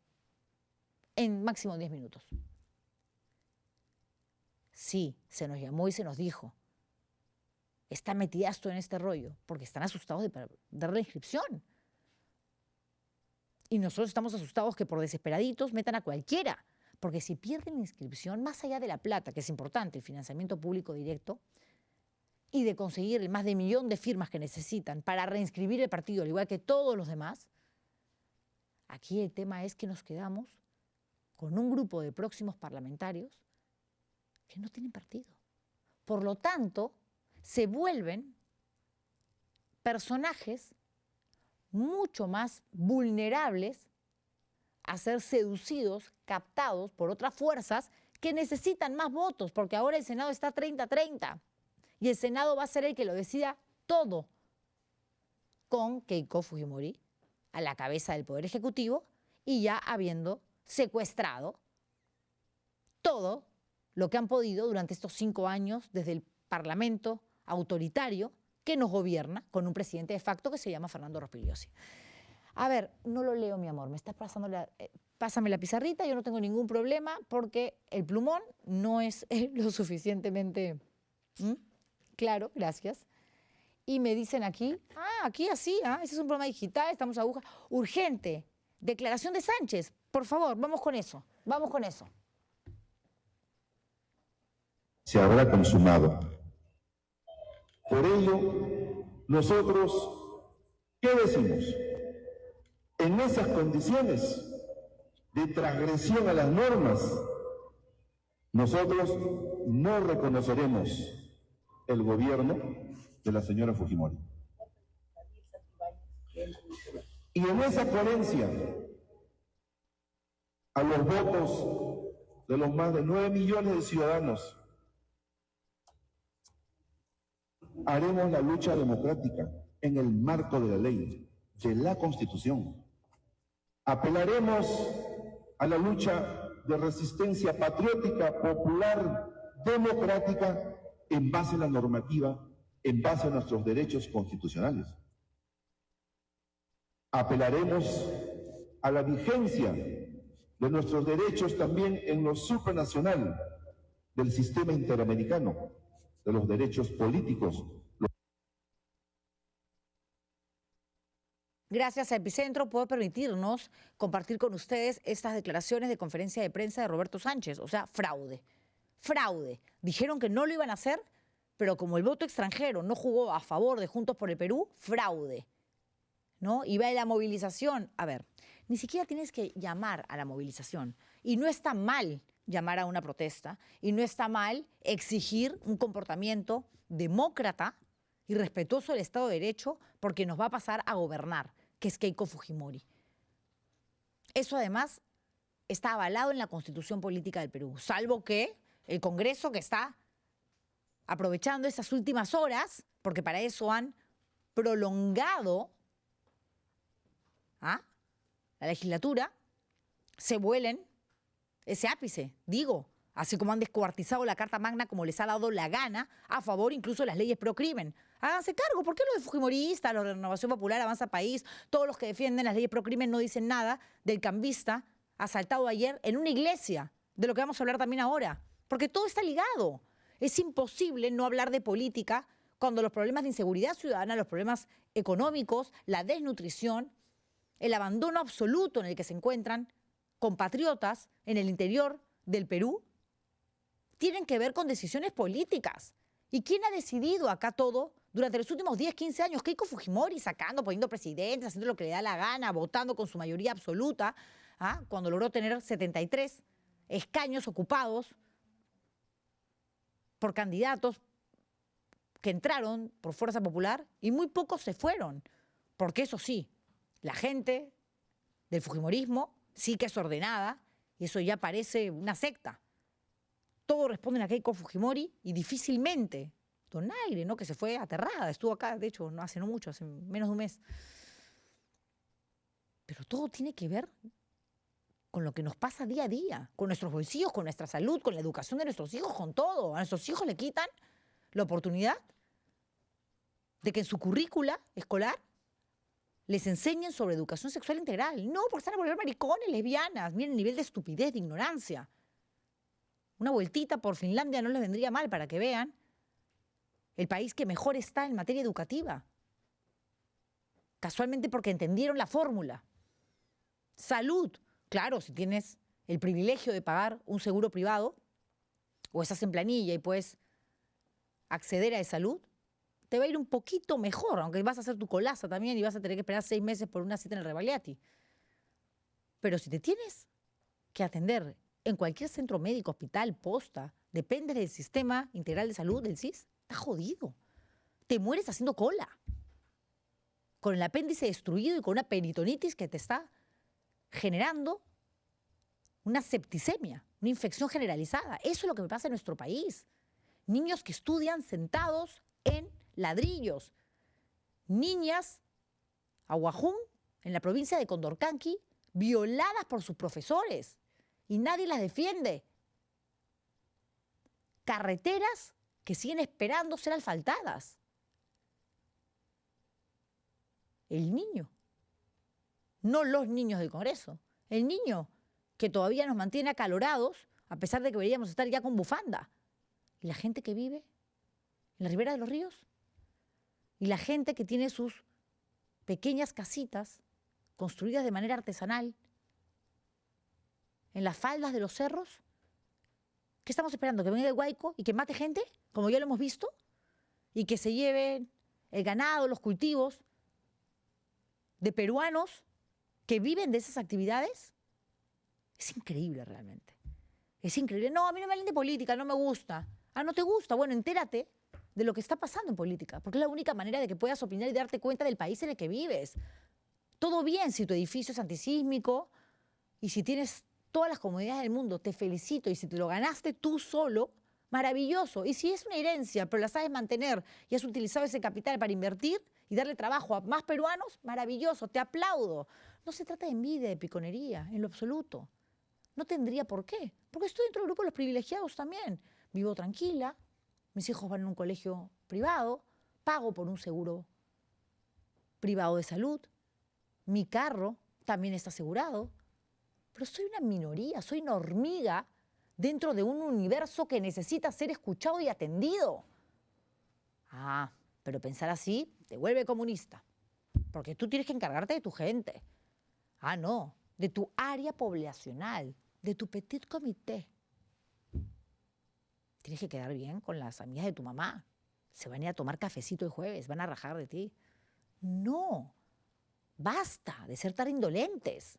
C: en máximo 10 minutos. Sí, se nos llamó y se nos dijo, está metidazo en este rollo, porque están asustados de perder la inscripción. Y nosotros estamos asustados que por desesperaditos metan a cualquiera, porque si pierden la inscripción, más allá de la plata, que es importante, el financiamiento público directo, y de conseguir el más de 1 millón de firmas que necesitan para reinscribir el partido, al igual que todos los demás, aquí el tema es que nos quedamos con un grupo de próximos parlamentarios que no tienen partido. Por lo tanto, se vuelven personajes mucho más vulnerables a ser seducidos, captados por otras fuerzas que necesitan más votos, porque ahora el Senado está 30-30 y el Senado va a ser el que lo decida todo, con Keiko Fujimori a la cabeza del Poder Ejecutivo y ya habiendo secuestrado todo lo que han podido durante estos 5 años desde el Parlamento autoritario que nos gobierna con un presidente de facto que se llama Fernando Rospigliosi. A ver, no lo leo, mi amor, me estás pasando pásame la pizarrita, yo no tengo ningún problema porque el plumón no es lo suficientemente claro, gracias. Y me dicen aquí, aquí así, ese es un programa digital, estamos a aguja. Urgente, declaración de Sánchez, por favor, vamos con eso, vamos con eso.
D: Se habrá consumado. Por ello, nosotros, ¿qué decimos? En esas condiciones de transgresión a las normas, nosotros no reconoceremos el gobierno de la señora Fujimori. Y en esa ponencia, a los votos de los más de 9 millones de ciudadanos, haremos la lucha democrática en el marco de la ley, de la Constitución. Apelaremos a la lucha de resistencia patriótica, popular, democrática, en base a la normativa, en base a nuestros derechos constitucionales. Apelaremos a la vigencia de nuestros derechos también en lo supranacional del sistema interamericano, de los derechos políticos.
C: Gracias a Epicentro puedo permitirnos compartir con ustedes estas declaraciones de conferencia de prensa de Roberto Sánchez. O sea, fraude. Fraude. Dijeron que no lo iban a hacer, pero como el voto extranjero no jugó a favor de Juntos por el Perú, fraude, ¿no? Y va en la movilización. A ver, ni siquiera tienes que llamar a la movilización. Y no está mal llamar a una protesta. Y no está mal exigir un comportamiento demócrata y respetuoso del Estado de Derecho, porque nos va a pasar a gobernar, que es Keiko Fujimori. Eso además está avalado en la Constitución Política del Perú, salvo que el Congreso, que está aprovechando estas últimas horas, porque para eso han prolongado la legislatura, se vuelen ese ápice, digo, así como han descuartizado la Carta Magna como les ha dado la gana, a favor incluso de las leyes pro crimen. Háganse cargo. ¿Por qué los fujimoristas, los de Renovación Popular, Avanza País, todos los que defienden las leyes pro crimen no dicen nada del cambista asaltado ayer en una iglesia, de lo que vamos a hablar también ahora? Porque todo está ligado. Es imposible no hablar de política cuando los problemas de inseguridad ciudadana, los problemas económicos, la desnutrición, el abandono absoluto en el que se encuentran compatriotas en el interior del Perú, tienen que ver con decisiones políticas. ¿Y quién ha decidido acá todo durante los últimos 10, 15 años? Keiko Fujimori sacando, poniendo presidentes, haciendo lo que le da la gana, votando con su mayoría absoluta, cuando logró tener 73 escaños ocupados por candidatos que entraron por fuerza popular y muy pocos se fueron. Porque eso sí, la gente del fujimorismo sí que es ordenada y eso ya parece una secta. Todos responden a Keiko Fujimori y difícilmente Donaire, ¿no? Que se fue aterrada, estuvo acá, de hecho, no hace no mucho, hace menos de un mes. Pero todo tiene que ver con lo que nos pasa día a día, con nuestros bolsillos, con nuestra salud, con la educación de nuestros hijos, con todo. A nuestros hijos le quitan la oportunidad de que en su currícula escolar les enseñen sobre educación sexual integral. No, porque están a volver maricones, lesbianas. Miren el nivel de estupidez, de ignorancia. Una vueltita por Finlandia no les vendría mal para que vean el país que mejor está en materia educativa. Casualmente porque entendieron la fórmula. Salud. Claro, si tienes el privilegio de pagar un seguro privado o estás en planilla y puedes acceder a de salud, te va a ir un poquito mejor, aunque vas a hacer tu colaza también y vas a tener que esperar 6 meses por una cita en el Rebagliati. Pero si te tienes que atender en cualquier centro médico, hospital, posta, depende del Sistema Integral de Salud, del SIS, estás jodido. Te mueres haciendo cola, con el apéndice destruido y con una peritonitis que te está generando una septicemia, una infección generalizada. Eso es lo que me pasa en nuestro país. Niños que estudian sentados en ladrillos. Niñas, Aguajún, en la provincia de Condorcanqui, violadas por sus profesores y nadie las defiende. Carreteras que siguen esperando ser asfaltadas. El niño, no los niños del Congreso, el niño que todavía nos mantiene acalorados a pesar de que deberíamos estar ya con bufanda. ¿Y la gente que vive en la ribera de los ríos? ¿Y la gente que tiene sus pequeñas casitas construidas de manera artesanal en las faldas de los cerros? ¿Qué estamos esperando? ¿Que venga el Guayco y que mate gente? Como ya lo hemos visto. y que se lleven el ganado, los cultivos de peruanos que viven de esas actividades? Es increíble realmente. Es increíble. No, a mí no me hablen de política, no me gusta. Ah, ¿no te gusta? Bueno, entérate de lo que está pasando en política, porque es la única manera de que puedas opinar y darte cuenta del país en el que vives. Todo bien si tu edificio es antisísmico y si tienes todas las comodidades del mundo, te felicito. Y si te lo ganaste tú solo, maravilloso. Y si es una herencia, pero la sabes mantener y has utilizado ese capital para invertir y darle trabajo a más peruanos, maravilloso, te aplaudo. No se trata de envidia, de piconería, en lo absoluto. No tendría por qué, porque estoy dentro del grupo de los privilegiados también. Vivo tranquila, mis hijos van a un colegio privado, pago por un seguro privado de salud, mi carro también está asegurado, pero soy una minoría, soy una hormiga dentro de un universo que necesita ser escuchado y atendido. Ah, pero pensar así te vuelve comunista, porque tú tienes que encargarte de tu gente. Ah, no, de tu área poblacional, de tu petit comité. Tienes que quedar bien con las amigas de tu mamá. Se van a ir a tomar cafecito el jueves, van a rajar de ti. No, basta de ser tan indolentes.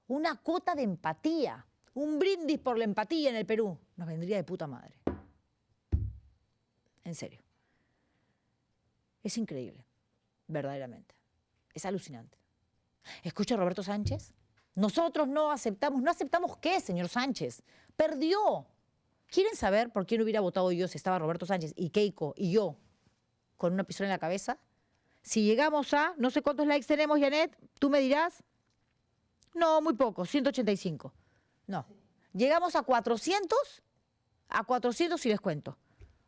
C: Una cuota de empatía, un brindis por la empatía en el Perú, nos vendría de puta madre. En serio. Es increíble, verdaderamente. Es alucinante. Escucha a Roberto Sánchez. Nosotros no aceptamos. ¿No aceptamos qué, señor Sánchez? Perdió. ¿Quieren saber por quién hubiera votado yo si estaba Roberto Sánchez y Keiko y yo con una pistola en la cabeza? Si llegamos a, no sé cuántos likes tenemos, Janet, tú me dirás. No, muy pocos, 185. No. Llegamos a 400 y les cuento.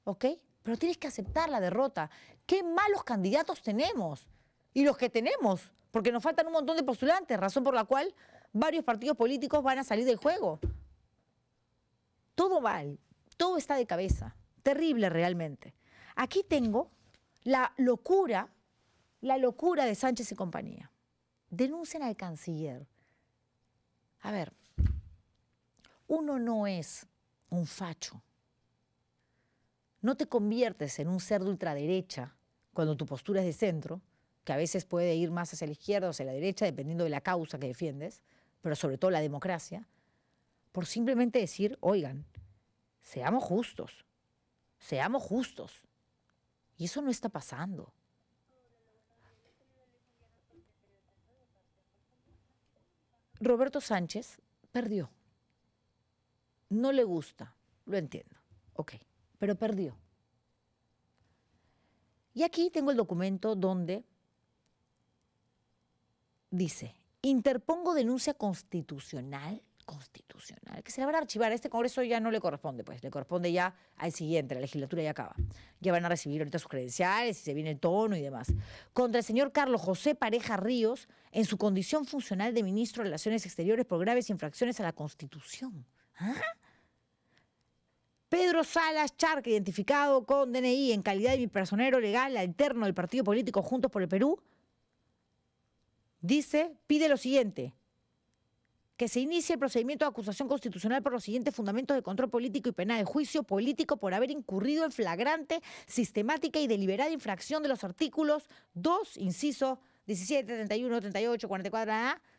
C: ¿Ok? Pero tienes que aceptar la derrota. ¿Qué malos candidatos tenemos? Y los que tenemos, porque nos faltan un montón de postulantes, razón por la cual varios partidos políticos van a salir del juego. Todo mal, todo está de cabeza. Terrible realmente. Aquí tengo la locura de Sánchez y compañía. Denuncian al canciller. A ver, uno no es un facho. No te conviertes en un ser de ultraderecha cuando tu postura es de centro, que a veces puede ir más hacia la izquierda o hacia la derecha, dependiendo de la causa que defiendes, pero sobre todo la democracia, por simplemente decir, oigan, seamos justos. Y eso no está pasando. Roberto Sánchez perdió. No le gusta, lo entiendo, ok, pero perdió. Y aquí tengo el documento donde dice, interpongo denuncia constitucional, que se la van a archivar. A este Congreso ya no le corresponde, pues, le corresponde ya al siguiente, la legislatura ya acaba. Ya van a recibir ahorita sus credenciales, y se viene el tono y demás. Contra el señor Carlos José Pareja Ríos, en su condición funcional de ministro de Relaciones Exteriores por graves infracciones a la Constitución. ¿Ah? Pedro Salas Charca, identificado con DNI en calidad de mi personero legal alterno del partido político Juntos por el Perú, dice, pide lo siguiente, que se inicie el procedimiento de acusación constitucional por los siguientes fundamentos de control político y penal de juicio político por haber incurrido en flagrante, sistemática y deliberada infracción de los artículos 2, inciso 17, 31, 38, 44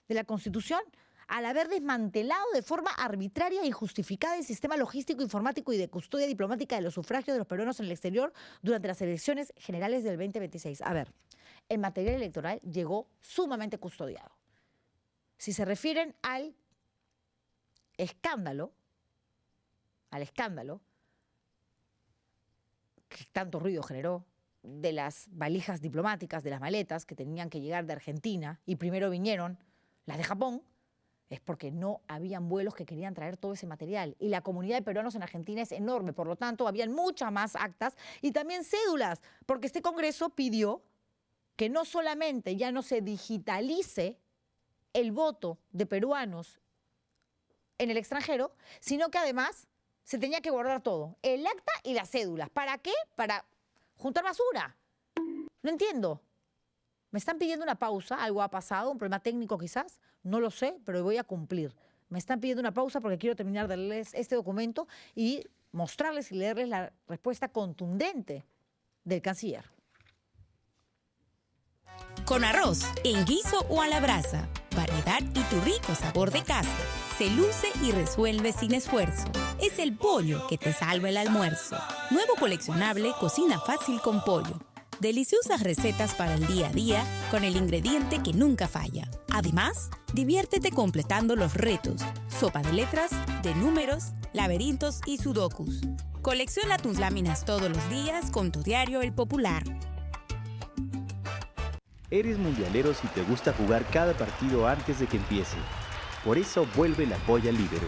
C: de la Constitución, al haber desmantelado de forma arbitraria e injustificada el sistema logístico, informático y de custodia diplomática de los sufragios de los peruanos en el exterior durante las elecciones generales del 2026. A ver, el material electoral llegó sumamente custodiado. Si se refieren al escándalo que tanto ruido generó, de las valijas diplomáticas, de las maletas que tenían que llegar de Argentina y primero vinieron las de Japón, es porque no habían vuelos que querían traer todo ese material. Y la comunidad de peruanos en Argentina es enorme, por lo tanto, habían muchas más actas y también cédulas, porque este Congreso pidió que no solamente ya no se digitalice el voto de peruanos en el extranjero, sino que además se tenía que guardar todo, el acta y las cédulas. ¿Para qué? Para juntar basura. No entiendo. Me están pidiendo una pausa, algo ha pasado, un problema técnico quizás, no lo sé, pero voy a cumplir. Me están pidiendo una pausa porque quiero terminar de leerles este documento y mostrarles y leerles la respuesta contundente del canciller.
E: Con arroz, en guiso o a la brasa, variedad y tu rico sabor de casa. Se luce y resuelve sin esfuerzo. Es el pollo que te salva el almuerzo. Nuevo coleccionable Cocina Fácil con Pollo. Deliciosas recetas para el día a día con el ingrediente que nunca falla. Además, diviértete completando los retos. Sopa de letras, de números, laberintos y sudokus. Colecciona tus láminas todos los días con tu diario El Popular.
F: Eres mundialero si te gusta jugar cada partido antes de que empiece. Por eso vuelve la Polla Libero.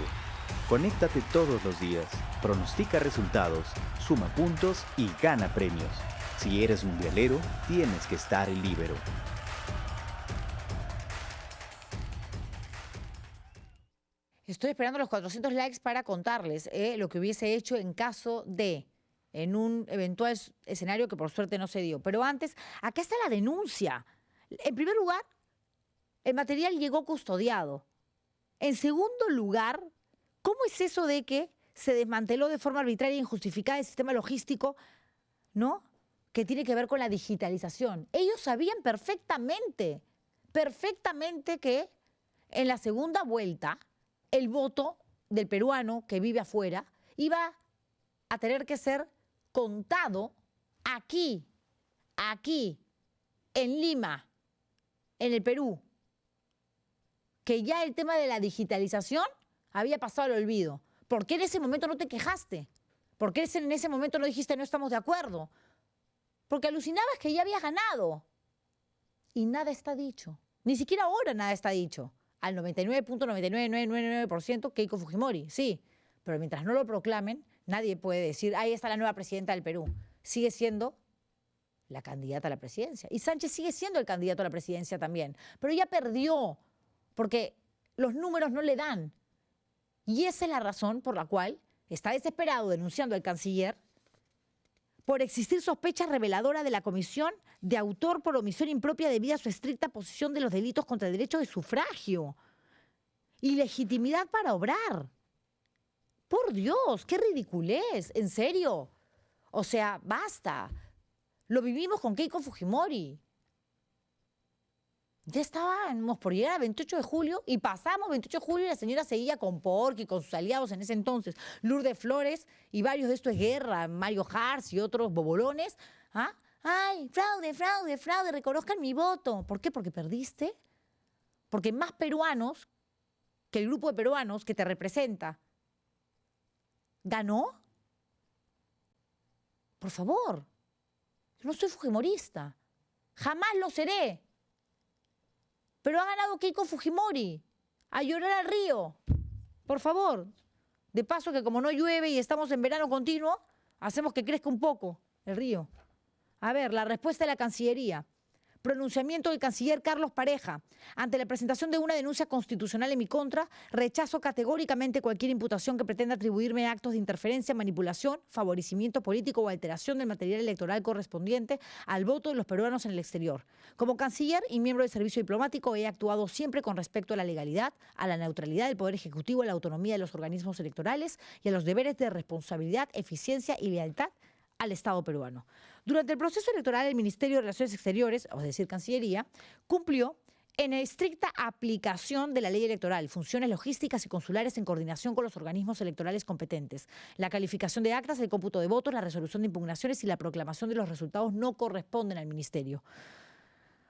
F: Conéctate todos los días, pronostica resultados, suma puntos y gana premios. Si eres mundialero, tienes que estar en Libero.
C: Estoy esperando los 400 likes para contarles lo que hubiese hecho en caso de, en un eventual escenario que por suerte no se dio. Pero antes, acá está la denuncia. En primer lugar, el material llegó custodiado. En segundo lugar, ¿cómo es eso de que se desmanteló de forma arbitraria e injustificada el sistema logístico, ¿no?, que tiene que ver con la digitalización? Ellos sabían perfectamente que en la segunda vuelta el voto del peruano que vive afuera iba a tener que ser contado aquí, en Lima, en el Perú. Que ya el tema de la digitalización había pasado al olvido. ¿Por qué en ese momento no te quejaste? ¿Por qué en ese momento no dijiste no estamos de acuerdo? Porque alucinabas que ya habías ganado. Y nada está dicho. Ni siquiera ahora nada está dicho. Al 99.99999% Keiko Fujimori, sí. Pero mientras no lo proclamen, nadie puede decir, ahí está la nueva presidenta del Perú. Sigue siendo la candidata a la presidencia. Y Sánchez sigue siendo el candidato a la presidencia también. Pero ya perdió, porque los números no le dan. Y esa es la razón por la cual está desesperado denunciando al canciller por existir sospecha reveladora de la comisión de autor por omisión impropia debido a su estricta posición de los delitos contra el derecho de sufragio y legitimidad para obrar. Por Dios, qué ridiculez, en serio. O sea, basta. Lo vivimos con Keiko Fujimori. Ya estábamos por llegar a 28 de julio y pasamos 28 de julio y la señora seguía con Porky, con sus aliados en ese entonces, Lourdes Flores y varios de Esto es Guerra, Mario Hartz y otros bobolones. ¿Ah? ¡Ay, fraude, fraude, fraude! Reconozcan mi voto. ¿Por qué? Porque perdiste. Porque más peruanos que el grupo de peruanos que te representa ganó. Por favor. Yo no soy fujimorista. Jamás lo seré. Pero ha ganado Keiko Fujimori. A llorar al río. Por favor. De paso que como no llueve y estamos en verano continuo, hacemos que crezca un poco el río. A ver, la respuesta de la Cancillería. Pronunciamiento del canciller Carlos Pareja. Ante la presentación de una denuncia constitucional en mi contra, rechazo categóricamente cualquier imputación que pretenda atribuirme actos de interferencia, manipulación, favorecimiento político o alteración del material electoral correspondiente al voto de los peruanos en el exterior. Como canciller y miembro del servicio diplomático he actuado siempre con respecto a la legalidad, a la neutralidad del Poder Ejecutivo, a la autonomía de los organismos electorales y a los deberes de responsabilidad, eficiencia y lealtad al Estado peruano. Durante el proceso electoral, el Ministerio de Relaciones Exteriores, es decir, Cancillería, cumplió en estricta aplicación de la ley electoral, funciones logísticas y consulares en coordinación con los organismos electorales competentes. La calificación de actas, el cómputo de votos, la resolución de impugnaciones y la proclamación de los resultados no corresponden al Ministerio.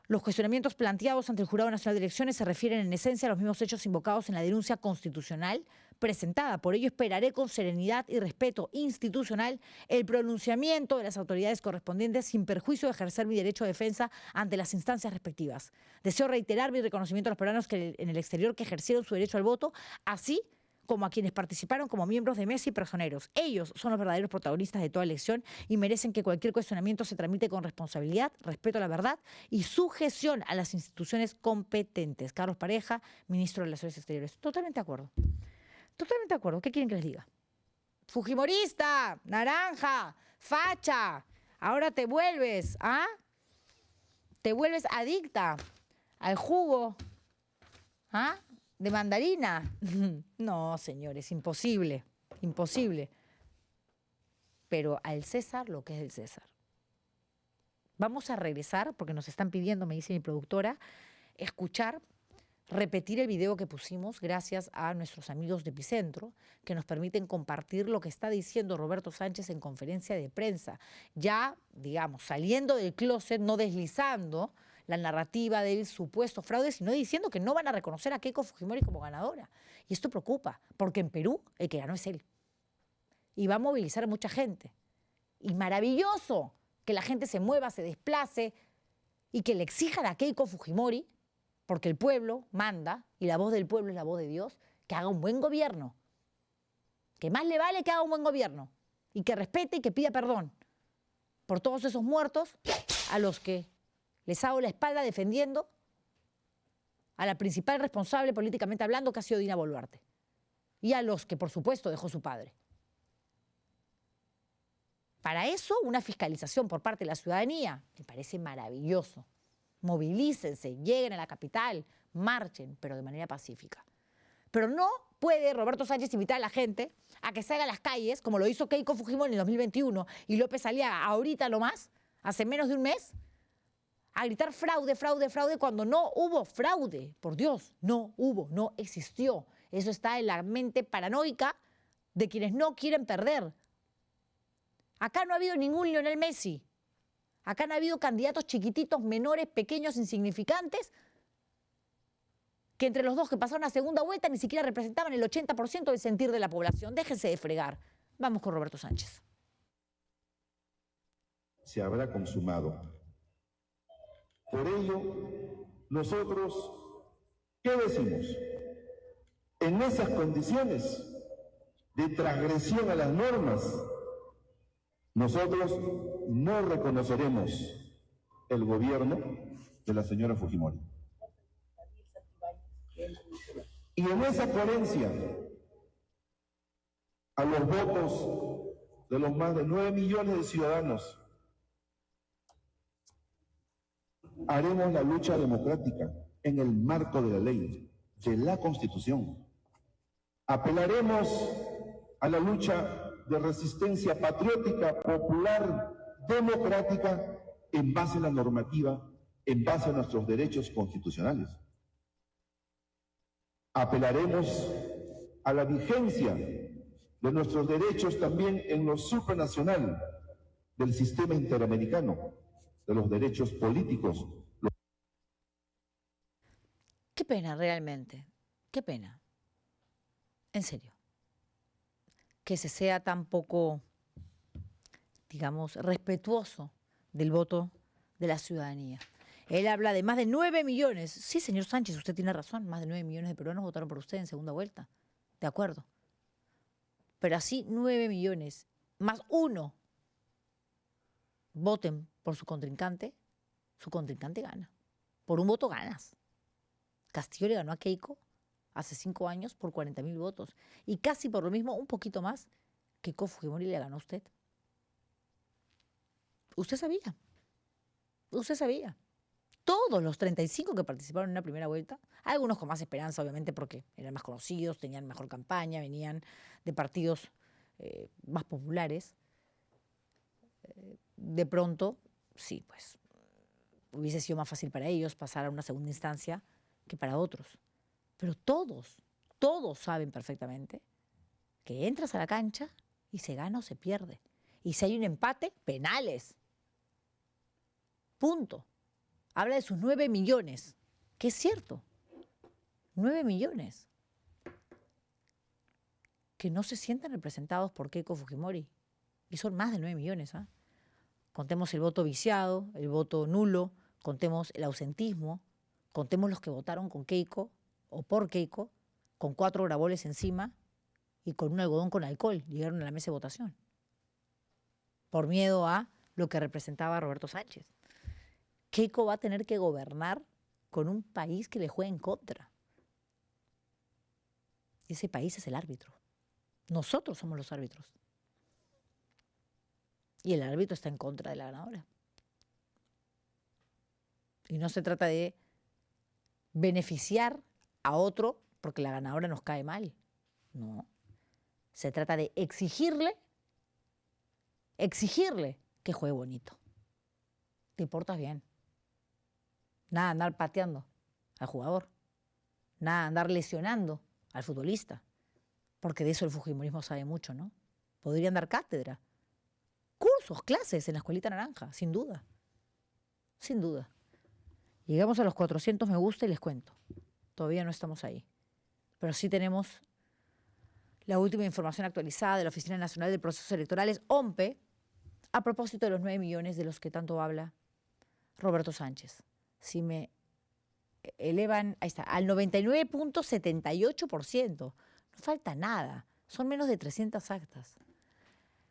C: Los cuestionamientos planteados ante el Jurado Nacional de Elecciones se refieren en esencia a los mismos hechos invocados en la denuncia constitucional presentada. Por ello esperaré con serenidad y respeto institucional el pronunciamiento de las autoridades correspondientes sin perjuicio de ejercer mi derecho de defensa ante las instancias respectivas. Deseo reiterar mi reconocimiento a los peruanos en el exterior que ejercieron su derecho al voto, así como a quienes participaron como miembros de mesa y personeros. Ellos son los verdaderos protagonistas de toda elección y merecen que cualquier cuestionamiento se tramite con responsabilidad, respeto a la verdad y sujeción a las instituciones competentes. Carlos Pareja, ministro de Relaciones Exteriores. Totalmente de acuerdo. Totalmente de acuerdo. ¿Qué quieren que les diga? Fujimorista, naranja, facha. Ahora te vuelves, ¿ah? Te vuelves adicta al jugo, ¿ah?, de mandarina. No, señores, imposible, imposible. Pero al César lo que es del César. Vamos a regresar, porque nos están pidiendo, me dice mi productora, repetir el video que pusimos gracias a nuestros amigos de Epicentro, que nos permiten compartir lo que está diciendo Roberto Sánchez en conferencia de prensa. Ya, digamos, saliendo del closet, no deslizando la narrativa del supuesto fraude, sino diciendo que no van a reconocer a Keiko Fujimori como ganadora. Y esto preocupa, porque en Perú el que ganó es él. Y va a movilizar a mucha gente. Y maravilloso que la gente se mueva, se desplace y que le exijan a Keiko Fujimori, porque el pueblo manda, y la voz del pueblo es la voz de Dios, que haga un buen gobierno. Que más le vale que haga un buen gobierno. Y que respete y que pida perdón por todos esos muertos a los que les hago la espalda defendiendo a la principal responsable políticamente hablando, que ha sido Dina Boluarte. Y a los que, por supuesto, dejó su padre. Para eso, una fiscalización por parte de la ciudadanía me parece maravilloso. Movilícense, lleguen a la capital, marchen, pero de manera pacífica. Pero no puede Roberto Sánchez invitar a la gente a que salga a las calles, como lo hizo Keiko Fujimori en el 2021 y López Aliaga ahorita nomás, hace menos de un mes, a gritar fraude, fraude, fraude, cuando no hubo fraude. Por Dios, no hubo, no existió. Eso está en la mente paranoica de quienes no quieren perder. Acá no ha habido ningún Lionel Messi. Acá han habido candidatos chiquititos, menores, pequeños, insignificantes, que entre los dos que pasaron a segunda vuelta ni siquiera representaban el 80% del sentir de la población. Déjense de fregar. Vamos con Roberto Sánchez.
D: Se habrá consumado. Por ello, nosotros, ¿qué decimos? En esas condiciones de transgresión a las normas, nosotros no reconoceremos el gobierno de la señora Fujimori. Y en esa coherencia, a los votos de los más de 9 millones de ciudadanos, haremos la lucha democrática en el marco de la ley, de la Constitución. Apelaremos a la lucha de resistencia patriótica, popular, democrática, en base a la normativa, en base a nuestros derechos constitucionales. Apelaremos a la vigencia de nuestros derechos también en lo supranacional del sistema interamericano, de los derechos políticos.
C: Qué pena realmente, qué pena. En serio. Que se sea tan poco, digamos, respetuoso del voto de la ciudadanía. Él habla de más de 9 millones. Sí, señor Sánchez, usted tiene razón. Más de 9 millones de peruanos votaron por usted en segunda vuelta. De acuerdo. Pero así 9 millones más uno voten por su contrincante gana. Por un voto ganas. Castillo le ganó a Keiko hace 5 años por 40.000 votos. Y casi por lo mismo, un poquito más, que Keiko Fujimori le ganó a usted. Usted sabía. Usted sabía. Todos los 35 que participaron en una primera vuelta, algunos con más esperanza, obviamente, porque eran más conocidos, tenían mejor campaña, venían de partidos más populares. De pronto, sí, pues, hubiese sido más fácil para ellos pasar a una segunda instancia que para otros. Pero todos saben perfectamente que entras a la cancha y se gana o se pierde. Y si hay un empate, penales. Punto. Habla de sus 9 millones, que es cierto. 9 millones. Que no se sienten representados por Keiko Fujimori. Y son más de 9 millones. ¿Ah? Contemos el voto viciado, el voto nulo, contemos el ausentismo, contemos los que votaron con Keiko o por Keiko, con 4 graboles encima y con un algodón con alcohol, llegaron a la mesa de votación. Por miedo a lo que representaba Roberto Sánchez. Keiko va a tener que gobernar con un país que le juega en contra. Ese país es el árbitro. Nosotros somos los árbitros. Y el árbitro está en contra de la ganadora. Y no se trata de beneficiar a otro porque la ganadora nos cae mal. No. Se trata de exigirle que juegue bonito. te portas bien. Nada de andar pateando al jugador. Nada de andar lesionando al futbolista. Porque de eso el fujimorismo sabe mucho, ¿no? Podrían dar cátedra. Cursos, clases en la Escuelita Naranja, sin duda. Sin duda. Llegamos a los 400 me gusta y les cuento. Todavía no estamos ahí. Pero sí tenemos la última información actualizada de la Oficina Nacional de Procesos Electorales, OMPE, a propósito de los 9 millones de los que tanto habla Roberto Sánchez. Si me elevan, ahí está, al 99.78%, no falta nada, son menos de 300 actas.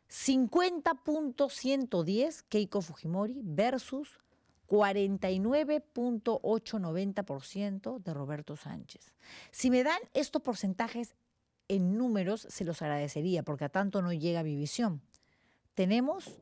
C: 50.110 Keiko Fujimori versus 49.890% de Roberto Sánchez. Si me dan estos porcentajes en números, se los agradecería, porque a tanto no llega mi visión. Tenemos,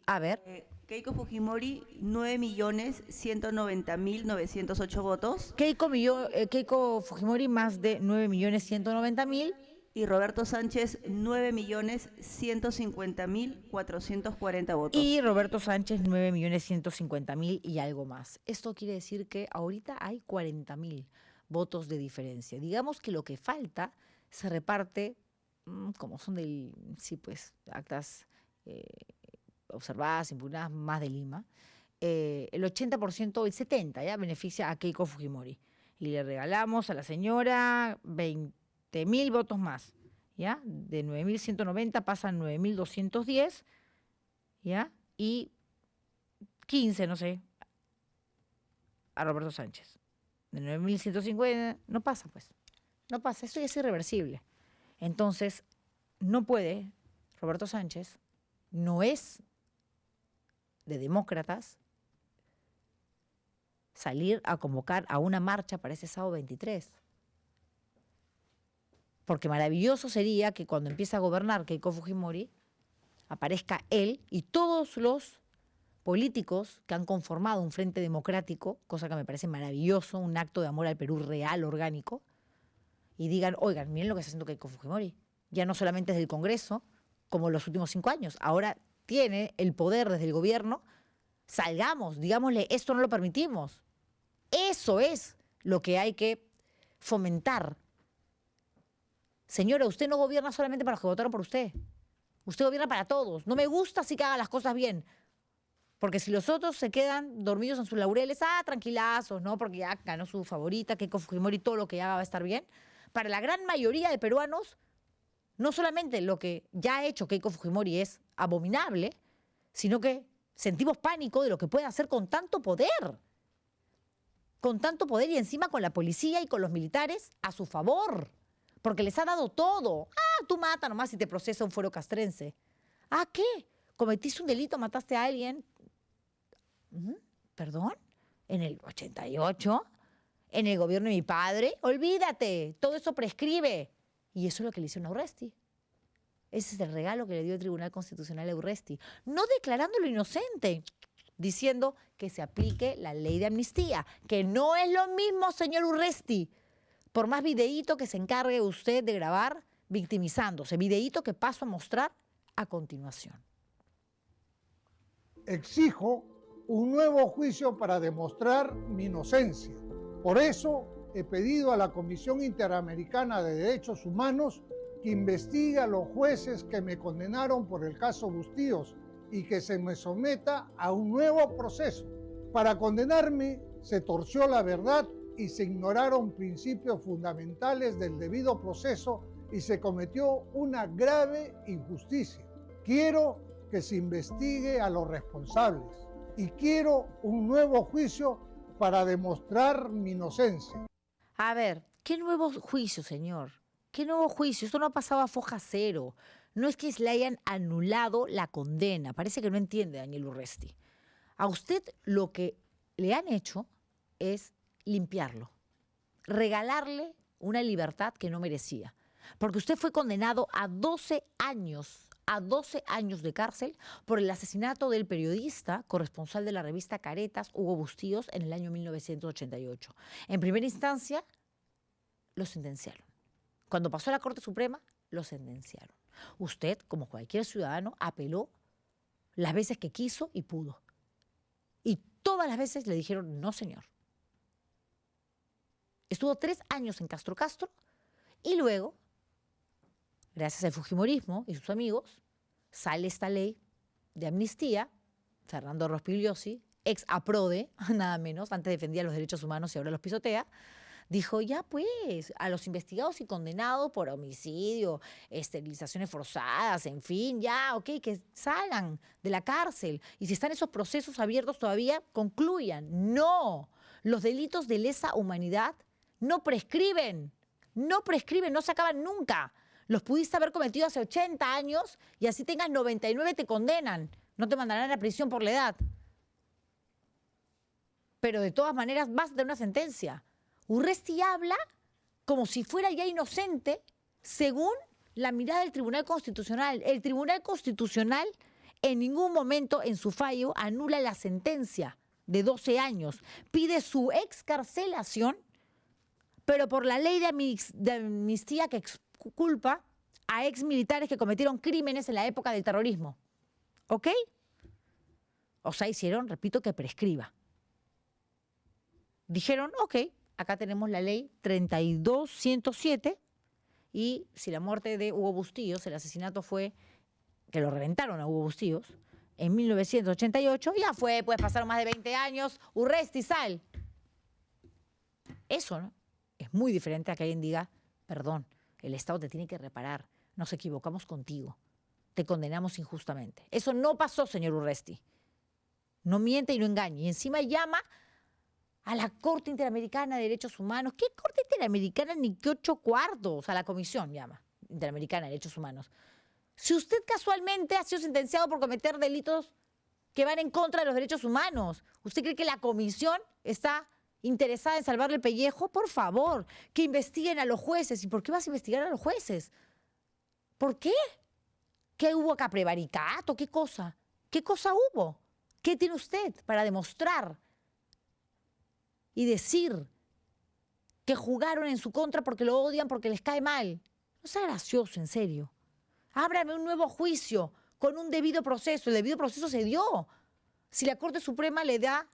C: a ver...
G: Keiko Fujimori, 9.190.908 votos.
C: Keiko Fujimori, más de 9.190.000.
G: Y Roberto Sánchez, 9.150.440 votos.
C: Y Roberto Sánchez, 9.150.000 y algo más. Esto quiere decir que ahorita hay 40.000 votos de diferencia. Digamos que lo que falta se reparte, como son actas observadas, impugnadas más de Lima, el 80%, el 70%, ¿ya? Beneficia a Keiko Fujimori. Y le regalamos a la señora 20.000 votos más, ¿ya? De 9.190 pasan 9.210, ¿ya? Y 15, no sé, a Roberto Sánchez. De 9.150, no pasa, pues. No pasa, esto ya es irreversible. Entonces, no puede, Roberto Sánchez, no es de demócratas salir a convocar a una marcha para ese sábado 23. Porque maravilloso sería que cuando empiece a gobernar Keiko Fujimori, aparezca él y todos los políticos que han conformado un frente democrático, cosa que me parece maravilloso, un acto de amor al Perú real, orgánico, y digan, oigan, miren lo que está haciendo Keiko Fujimori. Ya no solamente desde el Congreso, como los últimos 5 años, ahora tiene el poder desde el gobierno, salgamos, digámosle, esto no lo permitimos. Eso es lo que hay que fomentar. Señora, usted no gobierna solamente para los que votaron por usted. Usted gobierna para todos. No me gusta así que haga las cosas bien. Porque si los otros se quedan dormidos en sus laureles, tranquilazos, ¿no? Porque ya ganó su favorita, Keiko Fujimori, todo lo que haga va a estar bien. Para la gran mayoría de peruanos, no solamente lo que ya ha hecho Keiko Fujimori es abominable, sino que sentimos pánico de lo que puede hacer con tanto poder. Con tanto poder y encima con la policía y con los militares a su favor. Porque les ha dado todo. Tú mata nomás y te procesa un fuero castrense. ¿Qué? ¿Cometiste un delito, mataste a alguien? ¿Perdón? ¿En el 88? ¿En el gobierno de mi padre? Olvídate, todo eso prescribe. Y eso es lo que le hicieron a Urresti. Ese es el regalo que le dio el Tribunal Constitucional a Urresti. No declarándolo inocente, diciendo que se aplique la ley de amnistía, que no es lo mismo, señor Urresti. Por más videíto que se encargue usted de grabar victimizándose, videíto que paso a mostrar a continuación.
H: Exijo un nuevo juicio para demostrar mi inocencia. Por eso he pedido a la Comisión Interamericana de Derechos Humanos que investigue a los jueces que me condenaron por el caso Bustíos y que se me someta a un nuevo proceso. Para condenarme se torció la verdad y se ignoraron principios fundamentales del debido proceso y se cometió una grave injusticia. Quiero que se investigue a los responsables y quiero un nuevo juicio para demostrar mi inocencia.
C: A ver, ¿qué nuevo juicio, señor? ¿Qué nuevo juicio? Esto no ha pasado a foja cero. No es que le hayan anulado la condena. Parece que no entiende, Daniel Urresti. A usted lo que le han hecho es limpiarlo, regalarle una libertad que no merecía. Porque usted fue condenado a 12 años de cárcel por el asesinato del periodista corresponsal de la revista Caretas, Hugo Bustíos, en el año 1988. En primera instancia, lo sentenciaron. Cuando pasó a la Corte Suprema, lo sentenciaron. Usted, como cualquier ciudadano, apeló las veces que quiso y pudo. Todas las veces le dijeron, no señor. Estuvo 3 años en Castro Castro y luego, gracias al fujimorismo y sus amigos, sale esta ley de amnistía. Fernando Rospigliosi, ex APRODE, nada menos, antes defendía los derechos humanos y ahora los pisotea, dijo, ya pues, a los investigados y condenados por homicidio, esterilizaciones forzadas, en fin, ya, ok, que salgan de la cárcel. Y si están esos procesos abiertos todavía, concluyan. No, los delitos de lesa humanidad no prescriben, no se acaban nunca. Los pudiste haber cometido hace 80 años y así tengas 99 te condenan. No te mandarán a la prisión por la edad. Pero de todas maneras vas a tener una sentencia. Urresti habla como si fuera ya inocente según la mirada del Tribunal Constitucional. El Tribunal Constitucional en ningún momento en su fallo anula la sentencia de 12 años. Pide su excarcelación, pero por la ley de amnistía que exculpa a exmilitares que cometieron crímenes en la época del terrorismo. ¿Ok? O sea, hicieron, repito, que prescriba. Dijeron, ok, acá tenemos la ley 32.107 y si la muerte de Hugo Bustillos, el asesinato fue, que lo reventaron a Hugo Bustillos, en 1988, ya fue, pues pasaron más de 20 años, Urresti, sal. Eso, ¿no? Es muy diferente a que alguien diga, perdón, el Estado te tiene que reparar, nos equivocamos contigo, te condenamos injustamente. Eso no pasó, señor Urresti. No miente y no engañe. Y encima llama a la Corte Interamericana de Derechos Humanos. ¿Qué Corte Interamericana ni qué 8 cuartos? A la Comisión llama Interamericana de Derechos Humanos. Si usted casualmente ha sido sentenciado por cometer delitos que van en contra de los derechos humanos, ¿usted cree que la Comisión está interesada en salvarle el pellejo? Por favor, que investiguen a los jueces. ¿Y por qué vas a investigar a los jueces? ¿Por qué? ¿Qué hubo acá? ¿Prevaricato? ¿Qué cosa? ¿Qué cosa hubo? ¿Qué tiene usted para demostrar y decir que jugaron en su contra porque lo odian, porque les cae mal? No sea gracioso, en serio. Ábrame un nuevo juicio con un debido proceso. El debido proceso se dio. Si la Corte Suprema le da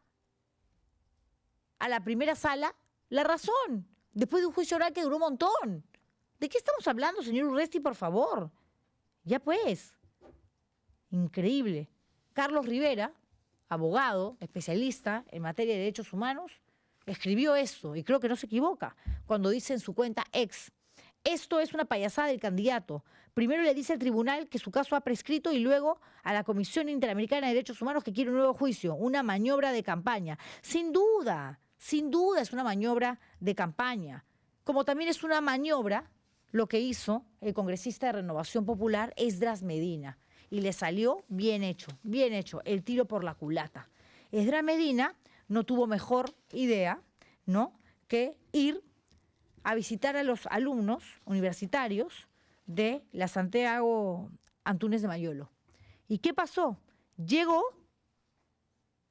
C: a la primera sala la razón, después de un juicio oral que duró un montón. ¿De qué estamos hablando, señor Urresti, por favor? Ya pues. Increíble. Carlos Rivera, abogado, especialista en materia de derechos humanos, escribió eso, y creo que no se equivoca, cuando dice en su cuenta ex, esto es una payasada del candidato. Primero le dice al tribunal que su caso ha prescrito y luego a la Comisión Interamericana de Derechos Humanos que quiere un nuevo juicio, una maniobra de campaña. Sin duda es una maniobra de campaña. Como también es una maniobra lo que hizo el congresista de Renovación Popular, Esdras Medina. Y le salió bien hecho, el tiro por la culata. Esdras Medina no tuvo mejor idea, ¿no?, que ir a visitar a los alumnos universitarios de la Santiago Antúnez de Mayolo. ¿Y qué pasó? Llegó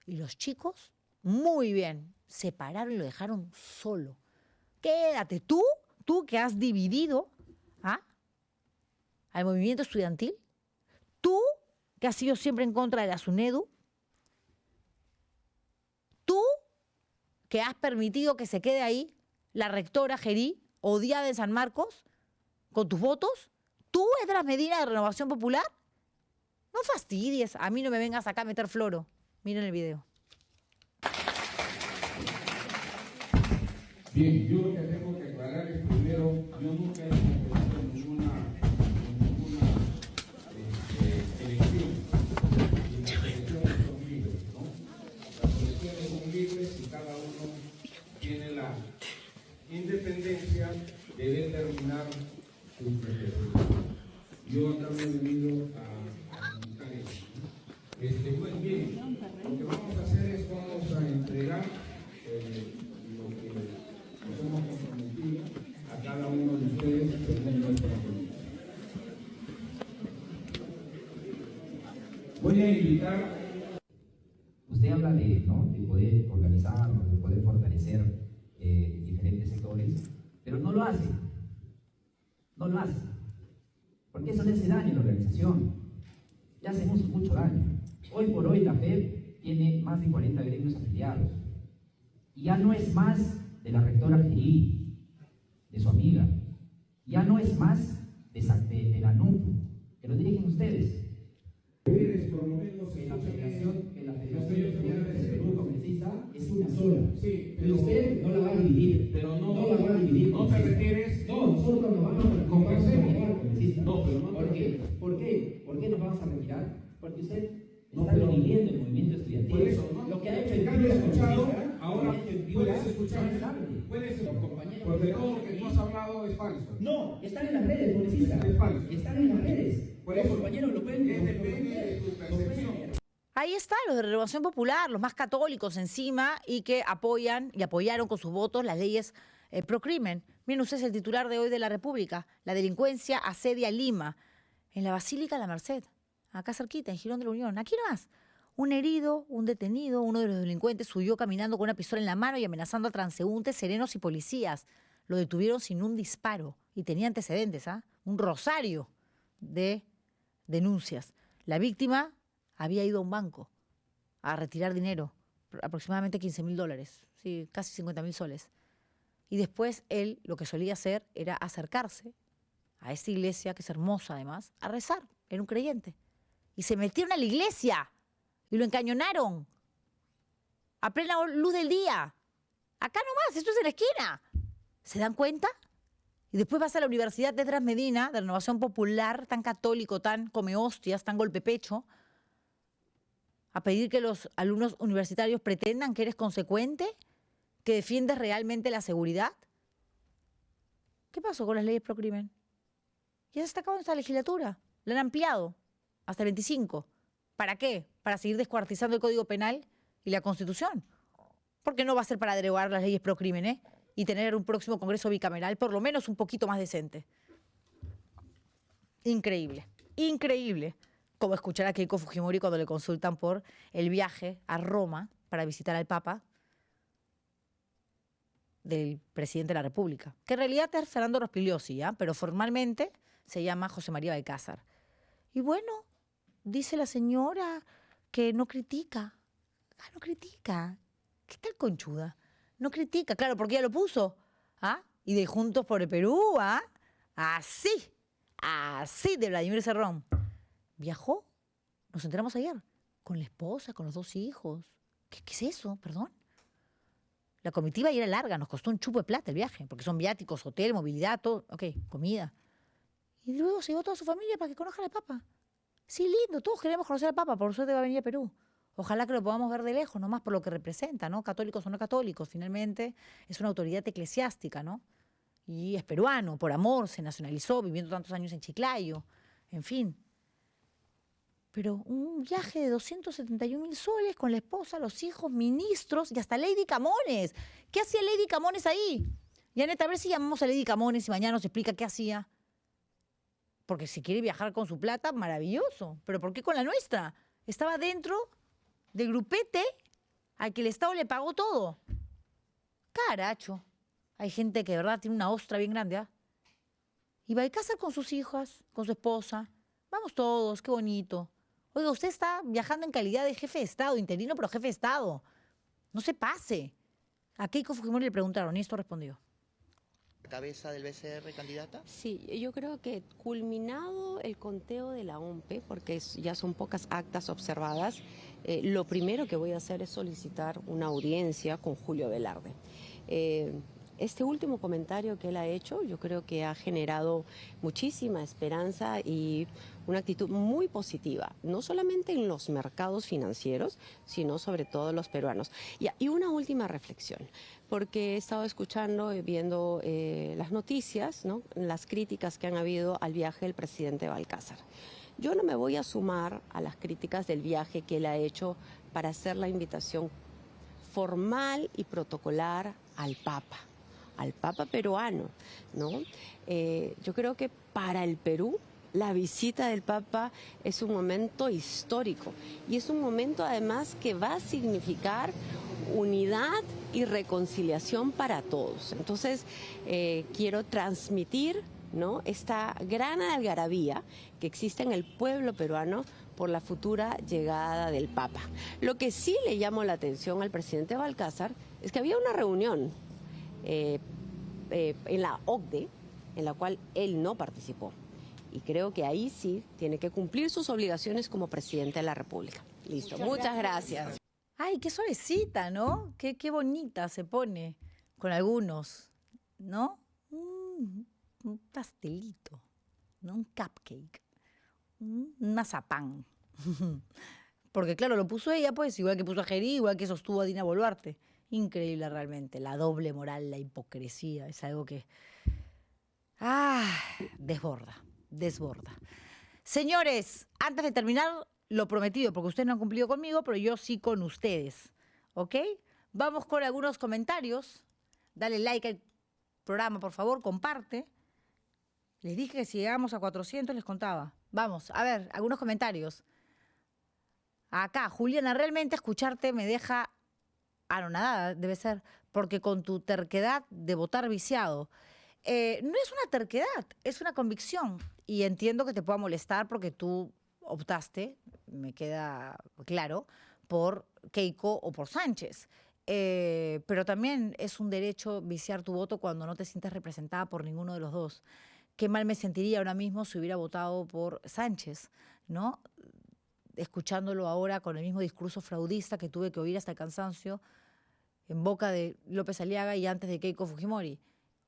C: y los chicos, muy bien, se pararon y lo dejaron solo. Quédate tú que has dividido al movimiento estudiantil, tú que has sido siempre en contra de la SUNEDU, tú que has permitido que se quede ahí la rectora Gerí, odiada en San Marcos, con tus votos, tú, Esdras Medina de Renovación Popular, no fastidies, a mí no me vengas acá a meter floro. Miren el video.
I: Bien, yo lo que tengo que aclarar es primero, yo nunca he participado en ninguna elección. Y las elecciones son libres, ¿no? Las elecciones son libres y cada uno tiene la independencia de determinar sus preferencias. Yo acá me he venido a comunicar eso, ¿no? Pues bien, lo que vamos a hacer es vamos a entregar lo que nos hemos comprometido a cada uno de ustedes según nuestra política. Voy a invitar.
J: Usted habla de, ¿no?, de poder organizarnos, de poder fortalecer diferentes sectores, pero no lo hace. No lo hace. Porque eso le hace daño a la organización. Ya hacemos mucho daño. Hoy por hoy la FED tiene más de 40 gremios afiliados. Y ya no es más de la rectora Giri, de su amiga. Ya no es más de la NUP, que lo dirigen ustedes.
I: Por lo menos
J: Que la Federación de Estudiantes del Perú Congresista es una sola.
I: Sí,
J: pero usted no la va a dividir.
I: Pero no
J: la va a dividir.
I: No te refieres.
J: No, nosotros nos vamos a
I: Conversemos.
J: No,
I: pero no.
J: ¿Por qué? ¿Por qué? ¿Por qué nos vamos a retirar? Porque usted
I: No,
J: está
I: pero-
J: dividiendo el movimiento estudiantil.
I: Por eso, ¿no?
J: Lo que ha hecho
I: En
J: el
I: cambio,
J: Partido
I: escuchado,
J: Comunista,
I: ahora puedes escuchar,
J: puedes
I: los
J: compañeros.
I: porque todo lo que tú has hablado es falso.
J: No, están en las redes, congresista.
I: Es falso.
J: Están en las redes.
I: Por
J: Los
I: eso,
J: compañeros lo pueden
I: es depende de tu percepción.
C: Ahí está, los de Renovación Popular, los más católicos encima y que apoyan y apoyaron con sus votos las leyes pro crimen. Miren ustedes el titular de hoy de La República. La delincuencia asedia Lima, en la Basílica de la Merced, acá cerquita, en Girón de la Unión. Aquí nomás. Un herido, un detenido, uno de los delincuentes huyó caminando con una pistola en la mano y amenazando a transeúntes, serenos y policías. Lo detuvieron sin un disparo y tenía antecedentes, un rosario de denuncias. La víctima había ido a un banco a retirar dinero, aproximadamente $15.000, sí, casi 50.000 soles. Y después él lo que solía hacer era acercarse a esta iglesia, que es hermosa además, a rezar. Era un creyente. Y se metieron a la iglesia y lo encañonaron a plena luz del día. Acá nomás, esto es en la esquina. ¿Se dan cuenta? Y después vas a la Universidad de Transmedina, de Renovación Popular, tan católico, tan come hostias, tan golpepecho, a pedir que los alumnos universitarios pretendan que eres consecuente, que defiendes realmente la seguridad. ¿Qué pasó con las leyes pro crimen? Ya se está acabando esta legislatura. La han ampliado hasta el 25. ¿Para qué? Para seguir descuartizando el Código Penal y la Constitución. Porque no va a ser para derogar las leyes pro crimen, y tener un próximo Congreso bicameral por lo menos un poquito más decente. Increíble, increíble. Como escuchar a Keiko Fujimori cuando le consultan por el viaje a Roma para visitar al Papa del presidente de la República, que en realidad es Fernando Rospigliosi, pero formalmente se llama José María Balcázar. Y bueno, dice la señora que no critica. No critica. ¿Qué tal conchuda? No critica, claro, porque ella lo puso. Y de Juntos por el Perú, así de Vladimir Cerrón. Viajó, nos enteramos ayer, con la esposa, con los 2 hijos. ¿Qué es eso? Perdón. La comitiva ya era larga, nos costó un chupo de plata el viaje, porque son viáticos, hotel, movilidad, todo, comida. Y luego se llevó toda su familia para que conozcan al Papa. Sí, lindo, todos queremos conocer al Papa, por suerte va a venir a Perú. Ojalá que lo podamos ver de lejos, nomás por lo que representa, ¿no? Católicos o no católicos, finalmente es una autoridad eclesiástica, ¿no? Y es peruano, por amor, se nacionalizó, viviendo tantos años en Chiclayo, en fin. Pero un viaje de 271.000 soles con la esposa, los hijos, ministros y hasta Lady Camones. ¿Qué hacía Lady Camones ahí? Ya neta, a ver si llamamos a Lady Camones y mañana nos explica qué hacía. Porque si quiere viajar con su plata, maravilloso. ¿Pero por qué con la nuestra? Estaba dentro del grupete al que el Estado le pagó todo. Caracho. Hay gente que de verdad tiene una ostra bien grande, Y Balcázar con sus hijas, con su esposa. Vamos todos, qué bonito. Oiga, usted está viajando en calidad de jefe de Estado, interino, pero jefe de Estado. No se pase. A Keiko Fujimori le preguntaron y esto respondió.
K: ¿Cabeza del BCR candidata?
L: Sí, yo creo que culminado el conteo de la OMPE, porque ya son pocas actas observadas, lo primero que voy a hacer es solicitar una audiencia con Julio Velarde. Este último comentario que él ha hecho, yo creo que ha generado muchísima esperanza y una actitud muy positiva, no solamente en los mercados financieros, sino sobre todo en los peruanos. Y una última reflexión, porque he estado escuchando y viendo las noticias, ¿no? Las críticas que han habido al viaje del presidente Balcázar. Yo no me voy a sumar a las críticas del viaje que él ha hecho para hacer la invitación formal y protocolar al Papa peruano, ¿no? Yo creo que para el Perú la visita del Papa es un momento histórico y es un momento además que va a significar unidad y reconciliación para todos. Entonces, quiero transmitir, ¿no?, esta gran algarabía que existe en el pueblo peruano por la futura llegada del Papa. Lo que sí le llamó la atención al presidente Balcázar es que había una reunión en la OCDE en la cual él no participó. Y creo que ahí sí tiene que cumplir sus obligaciones como presidente de la República. Listo, muchas gracias.
C: Ay, qué suavecita, ¿no? Qué bonita se pone con algunos, ¿no? Un pastelito, ¿no? Un cupcake, un mazapán. Porque claro, lo puso ella, pues, igual que puso a Gerí, igual que sostuvo a Dina Boluarte. Increíble realmente, la doble moral, la hipocresía, es algo que... desborda. Señores, antes de terminar, lo prometido, porque ustedes no han cumplido conmigo, pero yo sí con ustedes, ¿ok? Vamos con algunos comentarios. Dale like al programa, por favor, comparte. Les dije que si llegamos a 400 les contaba. Vamos, a ver, algunos comentarios. Acá, Juliana, realmente escucharte me deja anonadada, debe ser, porque con tu terquedad de votar viciado. No es una terquedad, es una convicción. Y entiendo que te pueda molestar porque tú optaste, me queda claro, por Keiko o por Sánchez. Pero también es un derecho viciar tu voto cuando no te sientes representada por ninguno de los dos. Qué mal me sentiría ahora mismo si hubiera votado por Sánchez, ¿no? Escuchándolo ahora con el mismo discurso fraudista que tuve que oír hasta el cansancio en boca de López Aliaga y antes de Keiko Fujimori.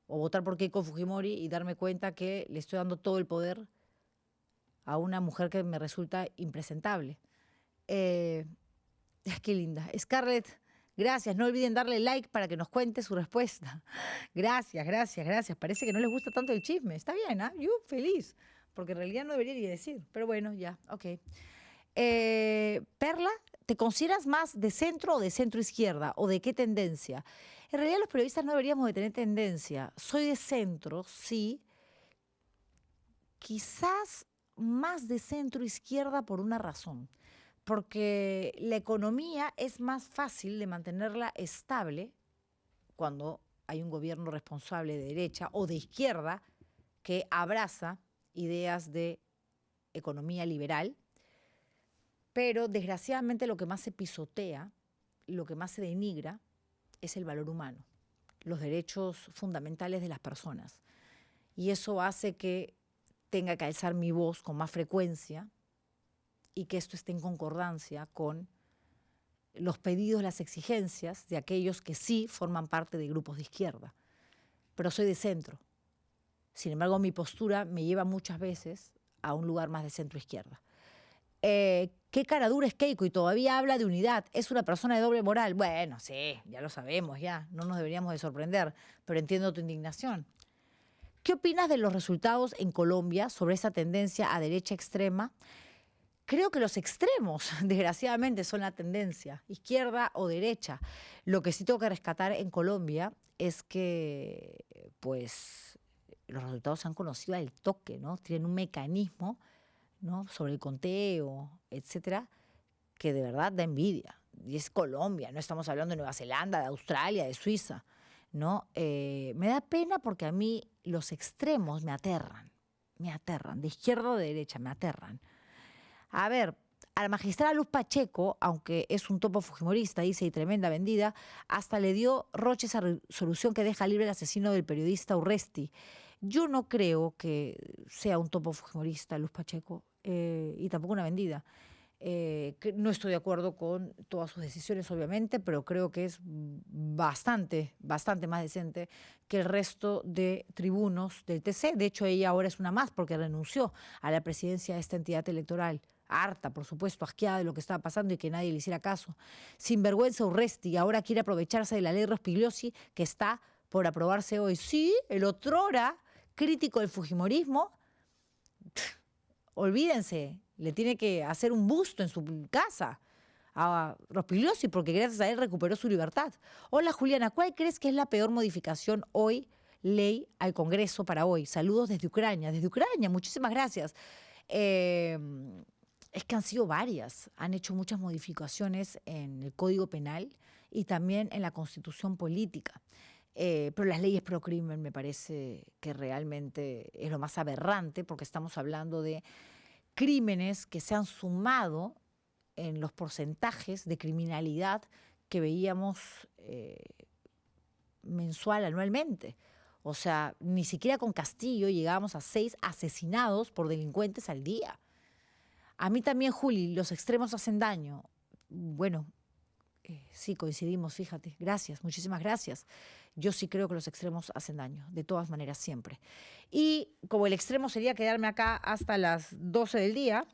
C: O votar por Keiko Fujimori y darme cuenta que le estoy dando todo el poder a una mujer que me resulta impresentable. Qué linda. Scarlett, gracias. No olviden darle like para que nos cuente su respuesta. Gracias. Parece que no les gusta tanto el chisme. Está bien, ¿ah? Yo feliz, porque en realidad no debería ni decir. Pero bueno, ya, ok. Perla, ¿te consideras más de centro o de centro izquierda? ¿O de qué tendencia? En realidad los periodistas no deberíamos de tener tendencia. Soy de centro, sí. Quizás más de centro izquierda por una razón. Porque la economía es más fácil de mantenerla estable cuando hay un gobierno responsable de derecha o de izquierda que abraza ideas de economía liberal. Pero desgraciadamente lo que más se pisotea, lo que más se denigra, es el valor humano, los derechos fundamentales de las personas. Y eso hace que tenga que alzar mi voz con más frecuencia y que esto esté en concordancia con los pedidos, las exigencias de aquellos que sí forman parte de grupos de izquierda. Pero soy de centro. Sin embargo, mi postura me lleva muchas veces a un lugar más de centro-izquierda. ¿Qué cara dura es Keiko? Y todavía habla de unidad. ¿Es una persona de doble moral? Bueno, sí, ya lo sabemos, ya. No nos deberíamos de sorprender, pero entiendo tu indignación. ¿Qué opinas de los resultados en Colombia sobre esa tendencia a derecha extrema? Creo que los extremos, desgraciadamente, son la tendencia, izquierda o derecha. Lo que sí tengo que rescatar en Colombia es que, pues, los resultados se han conocido al toque, ¿no? Tienen un mecanismo, ¿no?, sobre el conteo, etcétera, que de verdad da envidia. Y es Colombia, no estamos hablando de Nueva Zelanda, de Australia, de Suiza, ¿no? Me da pena porque a mí los extremos me aterran, de izquierda o de derecha, me aterran. A ver, a la magistrada Luz Pacheco, aunque es un topo fujimorista, dice, y tremenda vendida, hasta le dio Roche esa resolución que deja libre al asesino del periodista Urresti. Yo no creo que sea un topo fujimorista Luz Pacheco, y tampoco una vendida. No estoy de acuerdo con todas sus decisiones, obviamente, pero creo que es bastante más decente que el resto de tribunos del TC. De hecho, ella ahora es una más porque renunció a la presidencia de esta entidad electoral. Harta, por supuesto, asqueada de lo que estaba pasando y que nadie le hiciera caso. Sinvergüenza Urresti, ahora quiere aprovecharse de la ley Rospigliosi que está por aprobarse hoy. Sí, el otrora crítico del fujimorismo, olvídense, le tiene que hacer un busto en su casa a Rospigliosi porque gracias a él recuperó su libertad. Hola Juliana, ¿cuál crees que es la peor modificación hoy, ley al Congreso para hoy? Saludos desde Ucrania. Desde Ucrania, muchísimas gracias. Es que han sido varias, han hecho muchas modificaciones en el Código Penal y también en la Constitución Política. Pero las leyes pro crimen me parece que realmente es lo más aberrante porque estamos hablando de crímenes que se han sumado en los porcentajes de criminalidad que veíamos mensual, anualmente. O sea, ni siquiera con Castillo llegábamos a 6 asesinados por delincuentes al día. A mí también, Juli, los extremos hacen daño. Bueno, sí, coincidimos, fíjate. Gracias, muchísimas gracias. Yo sí creo que los extremos hacen daño, de todas maneras, siempre. Y como el extremo sería quedarme acá hasta las 12 del día,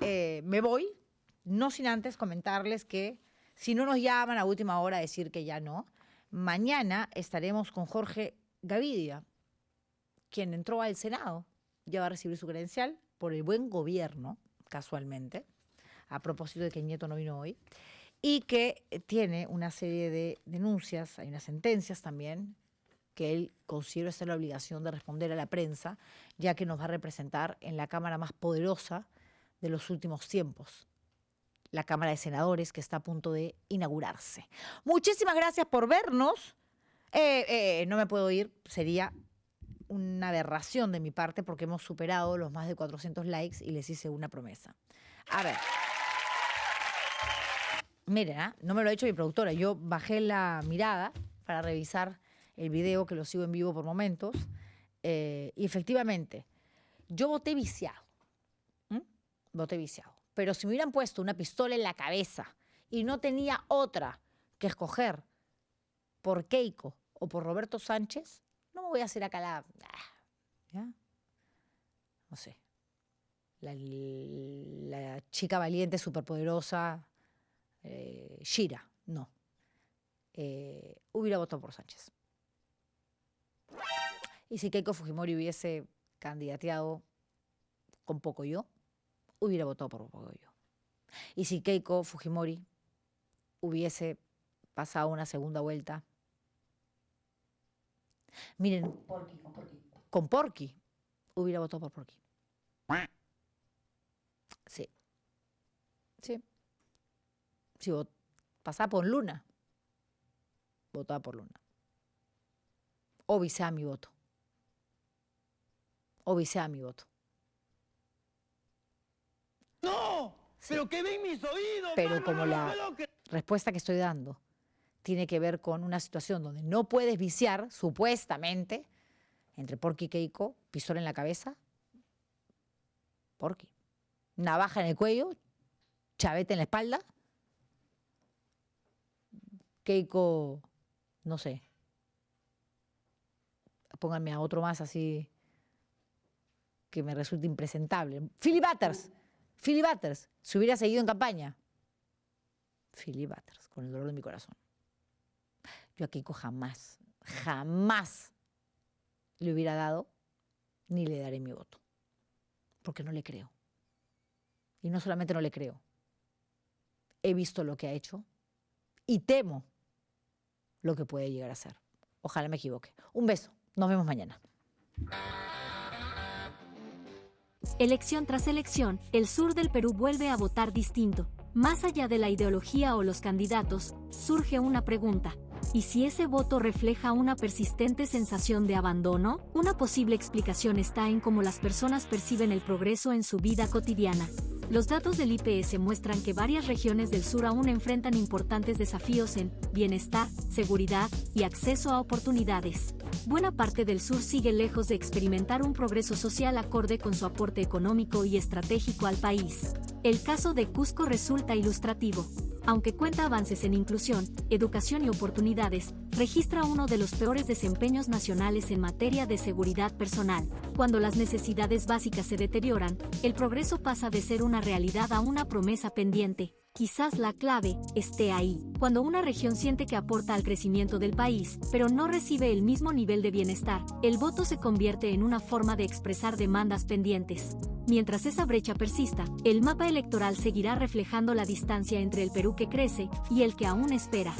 C: me voy, no sin antes comentarles que si no nos llaman a última hora a decir que ya no, mañana estaremos con Jorge Gavidia, quien entró al Senado, ya va a recibir su credencial por el buen gobierno, casualmente, a propósito de que Nieto no vino hoy, y que tiene una serie de denuncias, hay unas sentencias también, que él considera estar en la obligación de responder a la prensa, ya que nos va a representar en la Cámara más poderosa de los últimos tiempos, la Cámara de Senadores, que está a punto de inaugurarse. Muchísimas gracias por vernos. No me puedo ir, sería una aberración de mi parte porque hemos superado los más de 400 likes y les hice una promesa. A ver. Miren, no me lo ha hecho mi productora. Yo bajé la mirada para revisar el video, que lo sigo en vivo por momentos. Y efectivamente, yo voté viciado. Voté viciado. Pero si me hubieran puesto una pistola en la cabeza y no tenía otra que escoger por Keiko o por Roberto Sánchez, no me voy a hacer acá ¿ya? No sé. La chica valiente, superpoderosa, Shira, no. Hubiera votado por Sánchez. Y si Keiko Fujimori hubiese candidateado con Pocoyo, hubiera votado por Pocoyo. Y si Keiko Fujimori hubiese pasado una segunda vuelta, miren, con Porky, hubiera votado por Porky. Sí. Sí. Si pasaba por Luna, votaba por Luna. O visea mi voto. O visea mi voto.
M: ¡No! Sí. ¡Pero que ven mis oídos!
C: Pero como la respuesta que estoy dando tiene que ver con una situación donde no puedes viciar, supuestamente, entre Porky y Keiko, pistola en la cabeza, Porky. Navaja en el cuello, chavete en la espalda, Keiko, no sé, pónganme a otro más así que me resulte impresentable. Philly Butters, si hubiera seguido en campaña. Philly Butters, con el dolor de mi corazón. Yo a Keiko jamás le hubiera dado ni le daré mi voto. Porque no le creo. Y no solamente no le creo, he visto lo que ha hecho y temo lo que puede llegar a ser. Ojalá me equivoque. Un beso. Nos vemos mañana.
N: Elección tras elección, el sur del Perú vuelve a votar distinto. Más allá de la ideología o los candidatos, surge una pregunta. ¿Y si ese voto refleja una persistente sensación de abandono? Una posible explicación está en cómo las personas perciben el progreso en su vida cotidiana. Los datos del IPS muestran que varias regiones del sur aún enfrentan importantes desafíos en bienestar, seguridad y acceso a oportunidades. Buena parte del sur sigue lejos de experimentar un progreso social acorde con su aporte económico y estratégico al país. El caso de Cusco resulta ilustrativo. Aunque cuenta avances en inclusión, educación y oportunidades, registra uno de los peores desempeños nacionales en materia de seguridad personal. Cuando las necesidades básicas se deterioran, el progreso pasa de ser una realidad a una promesa pendiente. Quizás la clave esté ahí. Cuando una región siente que aporta al crecimiento del país, pero no recibe el mismo nivel de bienestar, el voto se convierte en una forma de expresar demandas pendientes. Mientras esa brecha persista, el mapa electoral seguirá reflejando la distancia entre el Perú que crece y el que aún espera.